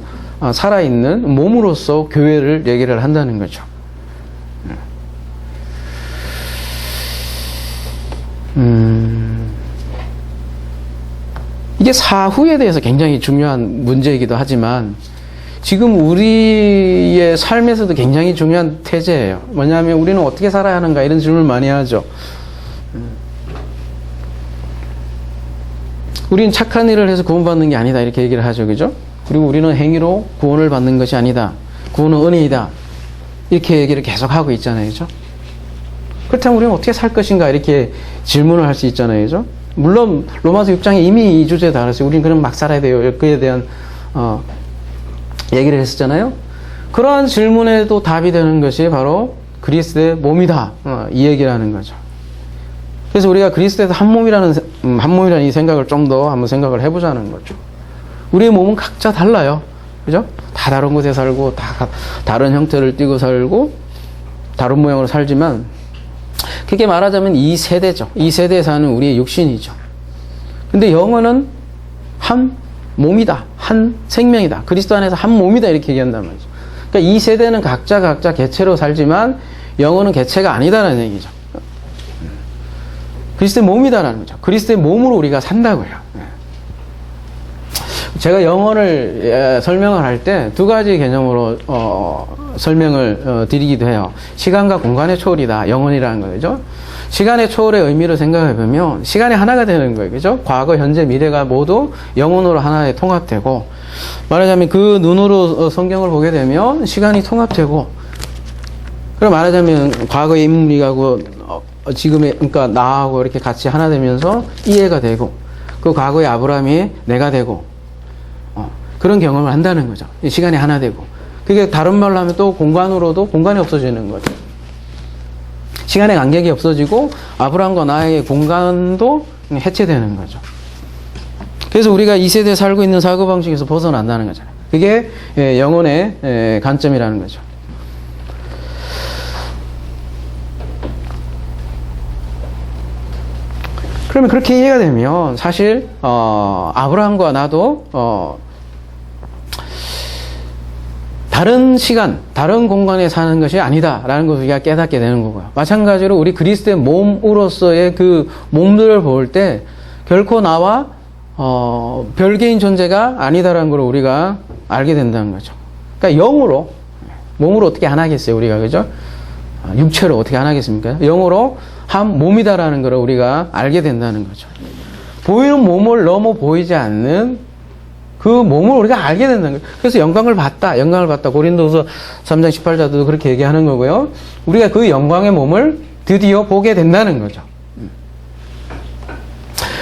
살아있는 몸으로서 교회를 얘기를 한다는 거죠. 이게 사후에 대해서 굉장히 중요한 문제이기도 하지만 지금 우리의 삶에서도 굉장히 중요한 태제예요. 뭐냐면 우리는 어떻게 살아야 하는가 이런 질문을 많이 하죠. 우리는 착한 일을 해서 구원받는 게 아니다 이렇게 얘기를 하죠. 그죠? 그리고 우리는 행위로 구원을 받는 것이 아니다. 구원은 은혜이다. 이렇게 얘기를 계속 하고 있잖아요. 그죠? 그렇다면 우리는 어떻게 살 것인가 이렇게 질문을 할 수 있잖아요. 그죠? 물론 로마서 6장에 이미 이 주제에 다뤘어요. 우리는 그럼 막 살아야 돼요. 그에 대한 얘기를 했었잖아요. 그러한 질문에도 답이 되는 것이 바로 그리스도의 몸이다. 이 얘기를 하는 거죠. 그래서 우리가 그리스도에서 한 몸이라는 이 생각을 좀 더 한번 생각을 해보자는 거죠. 우리의 몸은 각자 달라요. 그죠? 다 다른 곳에 살고, 다 다른 형태를 띠고 살고, 다른 모양으로 살지만, 그렇게 말하자면 이 세대죠. 이 세대에 사는 우리의 육신이죠. 근데 영혼은 한 몸이다. 한 생명이다. 그리스도 안에서 한 몸이다. 이렇게 얘기한단 말이죠. 그러니까 이 세대는 각자 개체로 살지만, 영혼은 개체가 아니다라는 얘기죠. 그리스도의 몸이다라는 거죠. 그리스도의 몸으로 우리가 산다고요. 제가 영혼을 설명을 할 때 두 가지 개념으로 설명을 드리기도 해요. 시간과 공간의 초월이다. 영혼이라는 거죠. 시간의 초월의 의미로 생각해 보면 시간이 하나가 되는 거예요. 그죠? 과거, 현재, 미래가 모두 영혼으로 하나에 통합되고, 말하자면 그 눈으로 성경을 보게 되면 시간이 통합되고, 그럼 말하자면 과거의 인물이하고 지금의, 그러니까 나하고 이렇게 같이 하나 되면서 이해가 되고, 그 과거의 아브라함이 내가 되고, 그런 경험을 한다는 거죠. 시간이 하나 되고. 그게 다른 말로 하면 또 공간으로도 공간이 없어지는 거죠. 시간의 간격이 없어지고 아브라함과 나의 공간도 해체되는 거죠. 그래서 우리가 이 세대에 살고 있는 사고방식에서 벗어난다는 거잖아요. 그게 영혼의 관점이라는 거죠. 그러면 그렇게 이해가 되면 사실 아브라함과 나도 다른 시간, 다른 공간에 사는 것이 아니다라는 것을 우리가 깨닫게 되는 거고요. 마찬가지로 우리 그리스도의 몸으로서의 그 몸들을 볼 때 결코 나와 별개인 존재가 아니다라는 걸 우리가 알게 된다는 거죠. 그러니까 영으로, 몸으로 어떻게 하나겠어요, 우리가, 그죠? 육체로 어떻게 하나겠습니까? 영으로 한 몸이다라는 걸 우리가 알게 된다는 거죠. 보이는 몸을 너무 보이지 않는 그 몸을 우리가 알게 된다는 거예요. 그래서 영광을 봤다. 고린도서 3장 18절도 그렇게 얘기하는 거고요. 우리가 그 영광의 몸을 드디어 보게 된다는 거죠.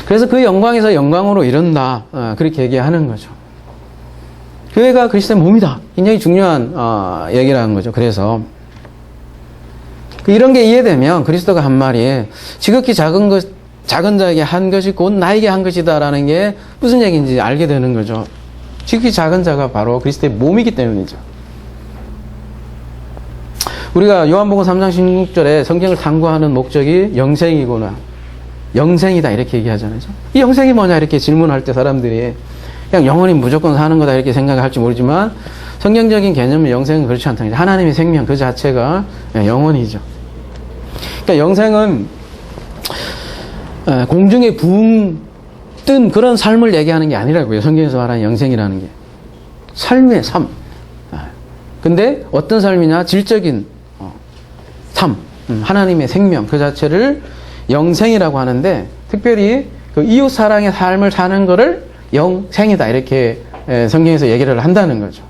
그래서 그 영광에서 영광으로 이른다. 그렇게 얘기하는 거죠. 교회가 그리스도의 몸이다. 굉장히 중요한 얘기라는 거죠. 그래서 이런 게 이해되면 그리스도가 한 말이 지극히 작은 자에게 한 것이 곧 나에게 한 것이다라는 게 무슨 얘기인지 알게 되는 거죠. 지극히 작은 자가 바로 그리스도의 몸이기 때문이죠. 우리가 요한복음 3장 16절에 성경을 탐구하는 목적이 영생이구나, 영생이다 이렇게 얘기하잖아요. 이 영생이 뭐냐 이렇게 질문할 때 사람들이 그냥 영원히 무조건 사는 거다 이렇게 생각할지 모르지만 성경적인 개념은 영생은 그렇지 않다는 거죠. 하나님의 생명 그 자체가 영원이죠. 그러니까 영생은 공중에 붕 뜬 그런 삶을 얘기하는 게 아니라고요. 성경에서 말하는 영생이라는 게. 삶의 삶. 근데 어떤 삶이냐? 질적인 삶. 하나님의 생명 그 자체를 영생이라고 하는데 특별히 그 이웃사랑의 삶을 사는 거를 영생이다 이렇게 성경에서 얘기를 한다는 거죠.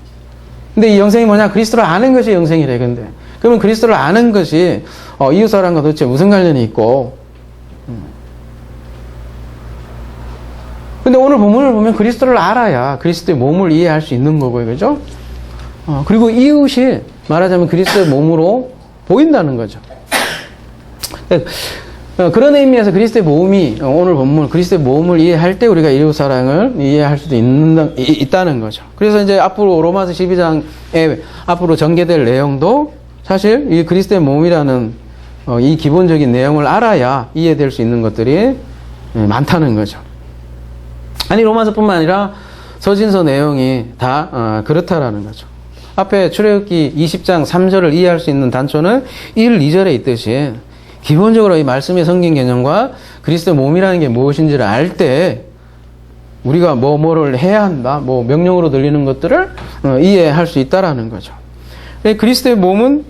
근데 이 영생이 뭐냐? 그리스도를 아는 것이 영생이래. 근데 그러면 그리스도를 아는 것이 이웃사랑과 도대체 무슨 관련이 있고, 근데 오늘 본문을 보면 그리스도를 알아야 그리스도의 몸을 이해할 수 있는 거고요. 그죠? 그리고 이웃이 말하자면 그리스도의 몸으로 보인다는 거죠. 그런 의미에서 그리스도의 몸이, 오늘 본문 그리스도의 몸을 이해할 때 우리가 이웃사랑을 이해할 수도 있다는 거죠. 그래서 이제 앞으로 로마서 12장에 앞으로 전개될 내용도 사실 이 그리스도의 몸이라는 이 기본적인 내용을 알아야 이해될 수 있는 것들이 많다는 거죠. 아니 로마서뿐만 아니라 서신서 내용이 다 그렇다라는 거죠. 앞에 출애굽기 20장 3절을 이해할 수 있는 단초는 1, 2절에 있듯이 기본적으로 이 말씀의 성경 개념과 그리스도의 몸이라는 게 무엇인지를 알 때 우리가 뭐를 해야 한다, 명령으로 들리는 것들을 이해할 수 있다라는 거죠. 그리스도의 몸은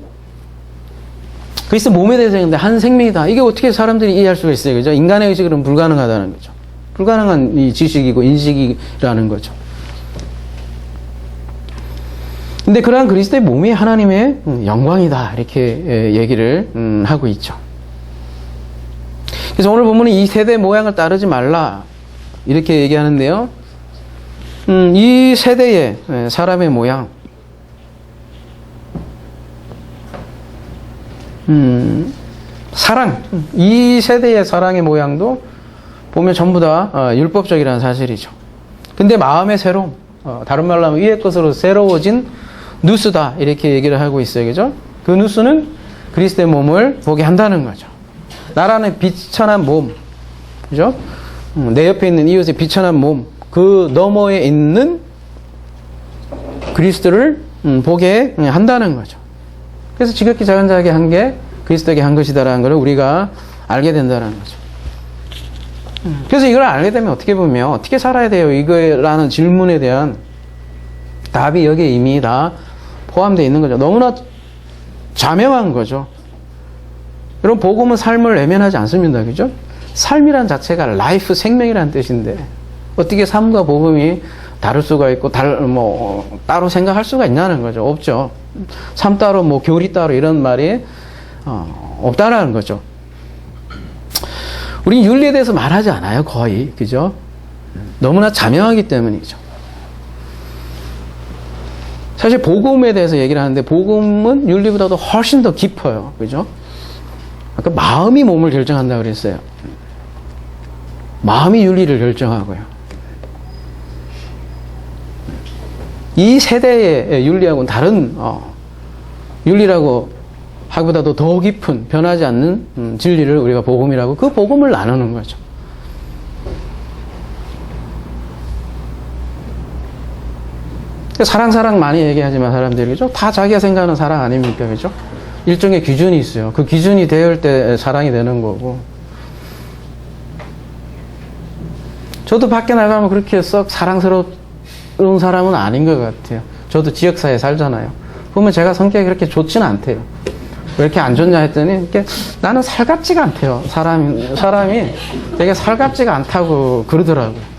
그리스도 몸에 대해서 근데 한 생명이다. 이게 어떻게 사람들이 이해할 수가 있어요, 그죠? 인간의 의식으로는 불가능하다는 거죠. 불가능한 이 지식이고 인식이라는 거죠. 근데 그러한 그리스도의 몸이 하나님의 영광이다 이렇게 얘기를 하고 있죠. 그래서 오늘 본문은 이 세대 모양을 따르지 말라 이렇게 얘기하는데요. 이 세대의 사람의 모양, 사랑, 이 세대의 사랑의 모양도 보면 전부 다 율법적이라는 사실이죠. 근데 마음의 새로움, 다른 말로 하면 위의 것으로 새로워진 누스다 이렇게 얘기를 하고 있어요. 그죠? 그 누스는 그리스도의 몸을 보게 한다는 거죠. 나라는 비천한 몸, 그죠? 내 옆에 있는 이웃의 비천한 몸, 그 너머에 있는 그리스도를 보게 한다는 거죠. 그래서 지극히 작은 자에게 한 게 그리스도에게 한 것이다라는 것을 우리가 알게 된다는 거죠. 그래서 이걸 알게 되면 어떻게 보면 어떻게 살아야 돼요? 이거라는 질문에 대한 답이 여기에 이미 다 포함되어 있는 거죠. 너무나 자명한 거죠. 여러분, 복음은 삶을 외면하지 않습니다. 그죠? 삶이란 자체가 라이프, 생명이라는 뜻인데 어떻게 삶과 복음이 다를 수가 있고 따로 생각할 수가 있냐는 거죠. 없죠. 삶 따로 교리 따로 이런 말이 없다라는 거죠. 우리 윤리에 대해서 말하지 않아요. 거의. 그죠? 너무나 자명하기 때문이죠. 사실 복음에 대해서 얘기를 하는데 복음은 윤리보다도 훨씬 더 깊어요. 그죠? 아까 마음이 몸을 결정한다고 그랬어요. 마음이 윤리를 결정하고요. 이 세대의 윤리하고는 다른 윤리라고 하기보다도 더 깊은 변하지 않는 진리를 우리가 복음이라고 그 복음을 나누는 거죠. 사랑 많이 얘기하지만 사람들이 그죠? 다 자기가 생각하는 사랑 아닙니까? 그죠? 일종의 기준이 있어요. 그 기준이 되을 때 사랑이 되는 거고. 저도 밖에 나가면 그렇게 썩 사랑스러운 사람은 아닌 것 같아요. 저도 지역사회에 살잖아요. 보면 제가 성격이 그렇게 좋지는 않대요. 왜 이렇게 안 좋냐 했더니 나는 살갑지가 않대요. 사람이 되게 살갑지가 않다고 그러더라고요.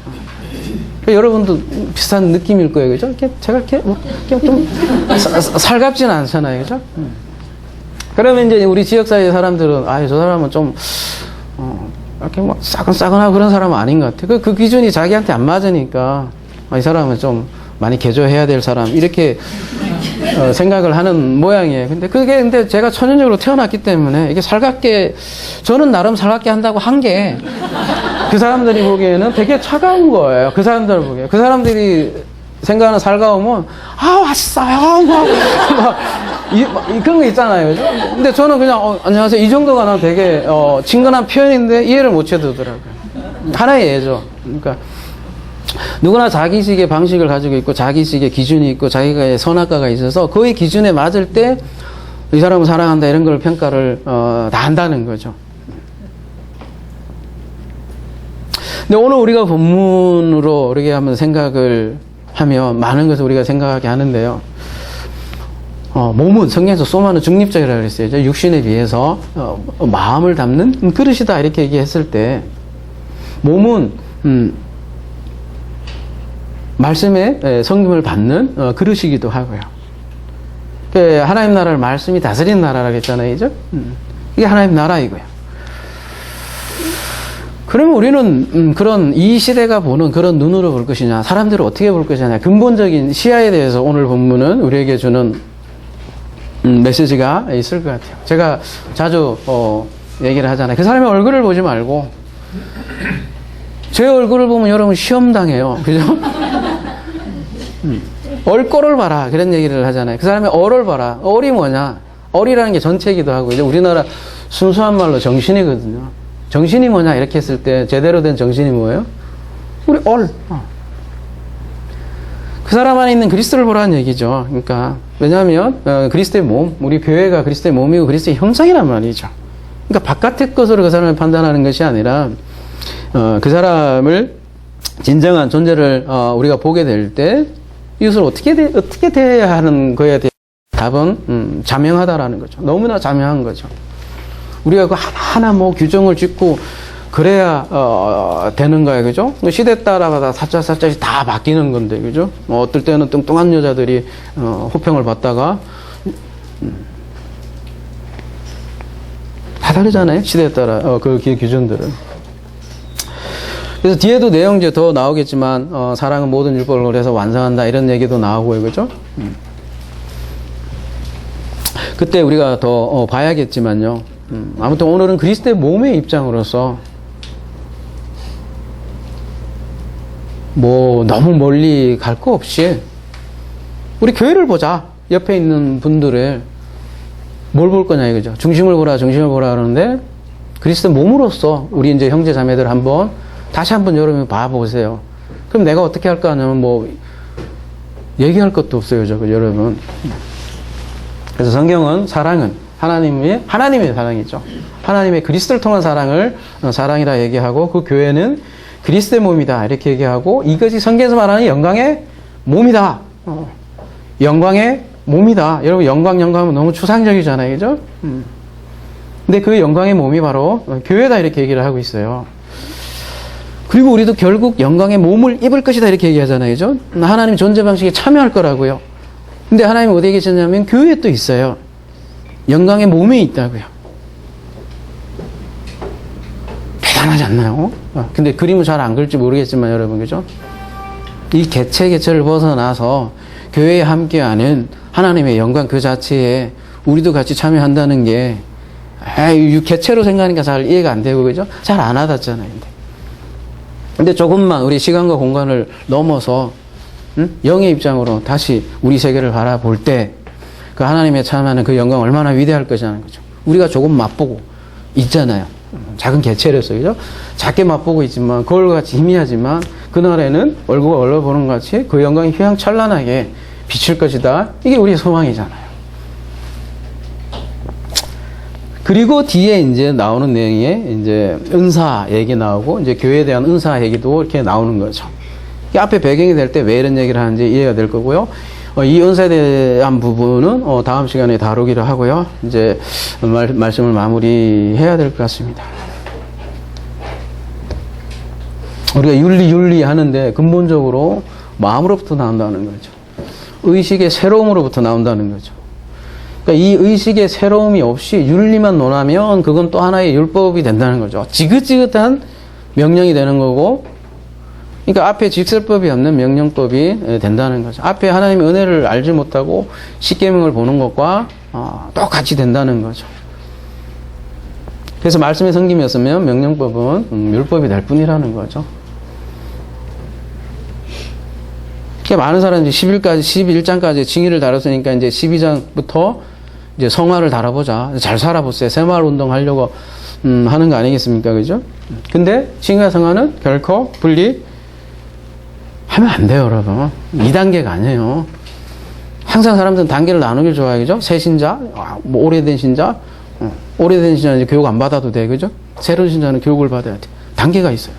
여러분도 비슷한 느낌일 거예요. 그죠? 제가 이렇게 좀 살갑지는 않잖아요. 그죠? 그러면 이제 우리 지역사회 사람들은 저 사람은 좀 이렇게 싸근싸근하고 그런 사람은 아닌 것 같아요. 그 기준이 자기한테 안 맞으니까 이 사람은 좀 많이 개조해야 될 사람 이렇게 생각을 하는 모양이에요. 근데 제가 천연적으로 태어났기 때문에 이게 살갑게 저는 나름 살갑게 한다고 한 게 그 사람들이 보기에는 되게 차가운 거예요. 그 사람들 보기에 그 사람들이 생각하는 살가움은 왔어요 그런 거 있잖아요. 그죠? 근데 저는 그냥 안녕하세요 이 정도가 난 되게 친근한 표현인데 이해를 못 해두더라고요. 하나의 예죠. 그러니까 누구나 자기식의 방식을 가지고 있고 자기식의 기준이 있고 자기가 선악과가 있어서 그의 기준에 맞을 때 이 사람은 사랑한다 이런 걸 평가를 다 한다는 거죠. 근데 오늘 우리가 본문으로 이렇게 한번 생각을 하면 많은 것을 우리가 생각하게 하는데요. 몸은 성경에서 소마는 중립적이라고 그랬어요. 육신에 비해서 마음을 담는 그릇이다 이렇게 얘기했을 때 몸은 말씀의 성김을 받는 그릇이기도 하고요. 하나님 나라를 말씀이 다스리는 나라라고 했잖아요. 그죠? 이게 하나님 나라이고요. 그러면 우리는 그런 이 시대가 보는 그런 눈으로 볼 것이냐, 사람들을 어떻게 볼 것이냐, 근본적인 시야에 대해서 오늘 본문은 우리에게 주는 메시지가 있을 것 같아요. 제가 자주 얘기를 하잖아요. 그 사람의 얼굴을 보지 말고 제 얼굴을 보면 여러분 시험당해요. 그죠? 얼꼴을 봐라. 그런 얘기를 하잖아요. 그 사람의 얼을 봐라. 얼이 뭐냐? 얼이라는 게 전체이기도 하고, 이제 우리나라 순수한 말로 정신이거든요. 정신이 뭐냐? 이렇게 했을 때 제대로 된 정신이 뭐예요? 우리 얼. 그 사람 안에 있는 그리스도를 보라는 얘기죠. 그러니까 왜냐하면 그리스도의 몸, 우리 교회가 그리스도의 몸이고 그리스도의 형상이란 말이죠. 그러니까 바깥의 것으로 그 사람을 판단하는 것이 아니라 그 사람을 진정한 존재를 우리가 보게 될 때 이것을 어떻게 대해야 하는 거에 대해 답은 자명하다라는 거죠. 너무나 자명한 거죠. 우리가 그 하나하나 규정을 짓고 그래야 되는 거예요. 그죠? 시대 따라가다 살짝살짝씩 다 바뀌는 건데, 그죠? 어떨 때는 뚱뚱한 여자들이 호평을 받다가 다 다르잖아요. 시대에 따라 그 기준들은. 그래서 뒤에도 내용 이제 더 나오겠지만 사랑은 모든 율법을 해서 완성한다 이런 얘기도 나오고요. 그죠? 그때 우리가 더 봐야겠지만요. 아무튼 오늘은 그리스도의 몸의 입장으로서 너무 멀리 갈 거 없이 우리 교회를 보자. 옆에 있는 분들을 뭘 볼 거냐 이거죠. 중심을 보라 그러는데 그리스도 몸으로서 우리 이제 형제 자매들 다시 한번 여러분 봐보세요. 그럼 내가 어떻게 할까 하냐면 얘기할 것도 없어요, 여러분. 그래서 성경은 사랑은 하나님의 사랑이죠. 하나님의 그리스도를 통한 사랑을 사랑이라 얘기하고, 그 교회는 그리스도의 몸이다 이렇게 얘기하고, 이것이 성경에서 말하는 영광의 몸이다. 영광의 몸이다. 여러분, 영광하면 너무 추상적이잖아요, 그죠? 근데 그 영광의 몸이 바로 교회다 이렇게 얘기를 하고 있어요. 그리고 우리도 결국 영광의 몸을 입을 것이다 이렇게 얘기하잖아요, 그죠? 하나님 존재 방식에 참여할 거라고요. 근데 하나님 어디에 계셨냐면 교회에 또 있어요. 영광의 몸에 있다고요. 대단하지 않나요? 근데 그림은 잘 안 그릴지 모르겠지만 여러분, 그죠? 이 개체를 벗어나서 교회에 함께하는 하나님의 영광 그 자체에 우리도 같이 참여한다는 게, 개체로 생각하니까 잘 이해가 안 되고, 그죠? 잘 안 와닿잖아요. 근데 조금만 우리 시간과 공간을 넘어서 영의 입장으로 다시 우리 세계를 바라볼 때 그 하나님의 참하는 그 영광 얼마나 위대할 것이라는 거죠. 우리가 조금 맛보고 있잖아요. 작은 개체로서, 그죠? 작게 맛보고 있지만, 그걸과 같이 희미하지만, 그날에는 얼굴과 얼굴 보는 것 같이 그 영광이 휘황찬란하게 비칠 것이다. 이게 우리의 소망이잖아요. 그리고 뒤에 이제 나오는 내용에 이제 은사 얘기 나오고, 이제 교회에 대한 은사 얘기도 이렇게 나오는 거죠. 앞에 배경이 될 때 왜 이런 얘기를 하는지 이해가 될 거고요. 이 은사에 대한 부분은 다음 시간에 다루기로 하고요. 이제 말씀을 마무리해야 될 것 같습니다. 우리가 윤리 하는데 근본적으로 마음으로부터 나온다는 거죠. 의식의 새로움으로부터 나온다는 거죠. 그러니까 이 의식의 새로움이 없이 윤리만 논하면 그건 또 하나의 율법이 된다는 거죠. 지긋지긋한 명령이 되는 거고, 그러니까 앞에 직설법이 없는 명령법이 된다는 거죠. 앞에 하나님의 은혜를 알지 못하고 십계명을 보는 것과 똑같이 된다는 거죠. 그래서 말씀의 성김이었으면 명령법은 율법이 될 뿐이라는 거죠. 그러니까 많은 사람들이 11장까지 징의를 다뤘으니까 이제 12장부터 이제 성화를 다뤄보자. 잘 살아보세요. 새마을 운동 하려고 하는 거 아니겠습니까? 그죠? 근데 징의와 성화는 결코 분리 하면 안 돼요, 여러분. 2단계가 아니에요. 항상 사람들은 단계를 나누길 좋아하죠. 새 신자, 뭐 오래된 신자, 오래된 신자는 이제 교육 안 받아도 돼, 그죠? 새로운 신자는 교육을 받아야 돼. 단계가 있어요.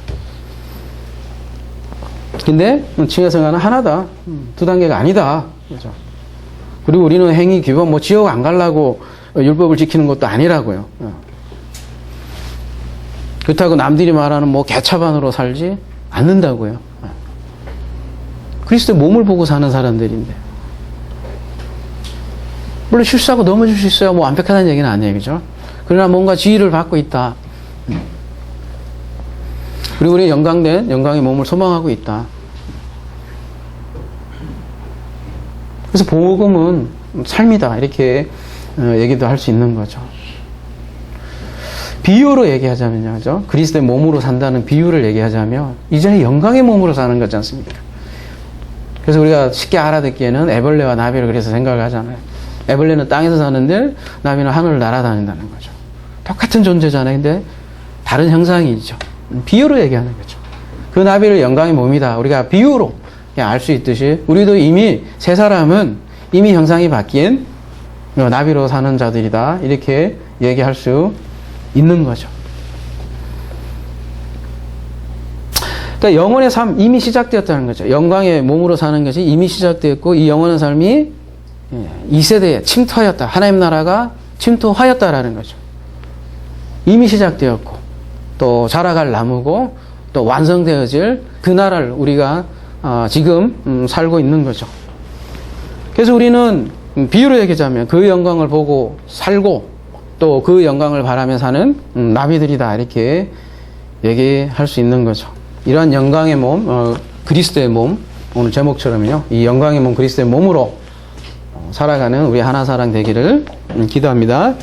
근데 징의 성화는 하나다. 2단계가 아니다. 그죠? 그리고 우리는 행위 규범, 뭐 지옥 안 가려고 율법을 지키는 것도 아니라고요. 그렇다고 남들이 말하는 뭐 개차반으로 살지 않는다고요. 그리스도의 몸을 보고 사는 사람들인데. 물론 실수하고 넘어질 수 있어요. 뭐 완벽하다는 얘기는 아니에요. 그죠? 그러나 뭔가 지위를 받고 있다. 그리고 우리 영광된 영광의 몸을 소망하고 있다. 그래서 복음은 삶이다. 이렇게 얘기도 할 수 있는 거죠. 비유로 얘기하자면요. 그죠? 그리스도의 몸으로 산다는 비유를 얘기하자면 이전에 영광의 몸으로 사는 거지 않습니까? 그래서 우리가 쉽게 알아듣기에는 애벌레와 나비를 그래서 생각을 하잖아요. 애벌레는 땅에서 사는데 나비는 하늘을 날아다닌다는 거죠. 똑같은 존재잖아요. 근데 다른 형상이죠. 비유로 얘기하는 거죠. 그 나비를 영광의 몸이다. 우리가 비유로 알 수 있듯이 우리도 이미 세 사람은 이미 형상이 바뀐 나비로 사는 자들이다. 이렇게 얘기할 수 있는 거죠. 그러니까 영원의 삶 이미 시작되었다는 거죠. 영광의 몸으로 사는 것이 이미 시작되었고 이 영원한 삶이 이 세대에 침투하였다. 하나님 나라가 침투하였다라는 거죠. 이미 시작되었고 또 자라갈 나무고 또 완성되어질 그 나라를 우리가 지금 살고 있는 거죠. 그래서 우리는 비유로 얘기하자면 그 영광을 보고 살고 또 그 영광을 바라며 사는 나비들이다. 이렇게 얘기할 수 있는 거죠. 이러한 영광의 몸, 그리스도의 몸, 오늘 제목처럼요. 이 영광의 몸, 그리스도의 몸으로 살아가는 우리 하나사랑 되기를 기도합니다.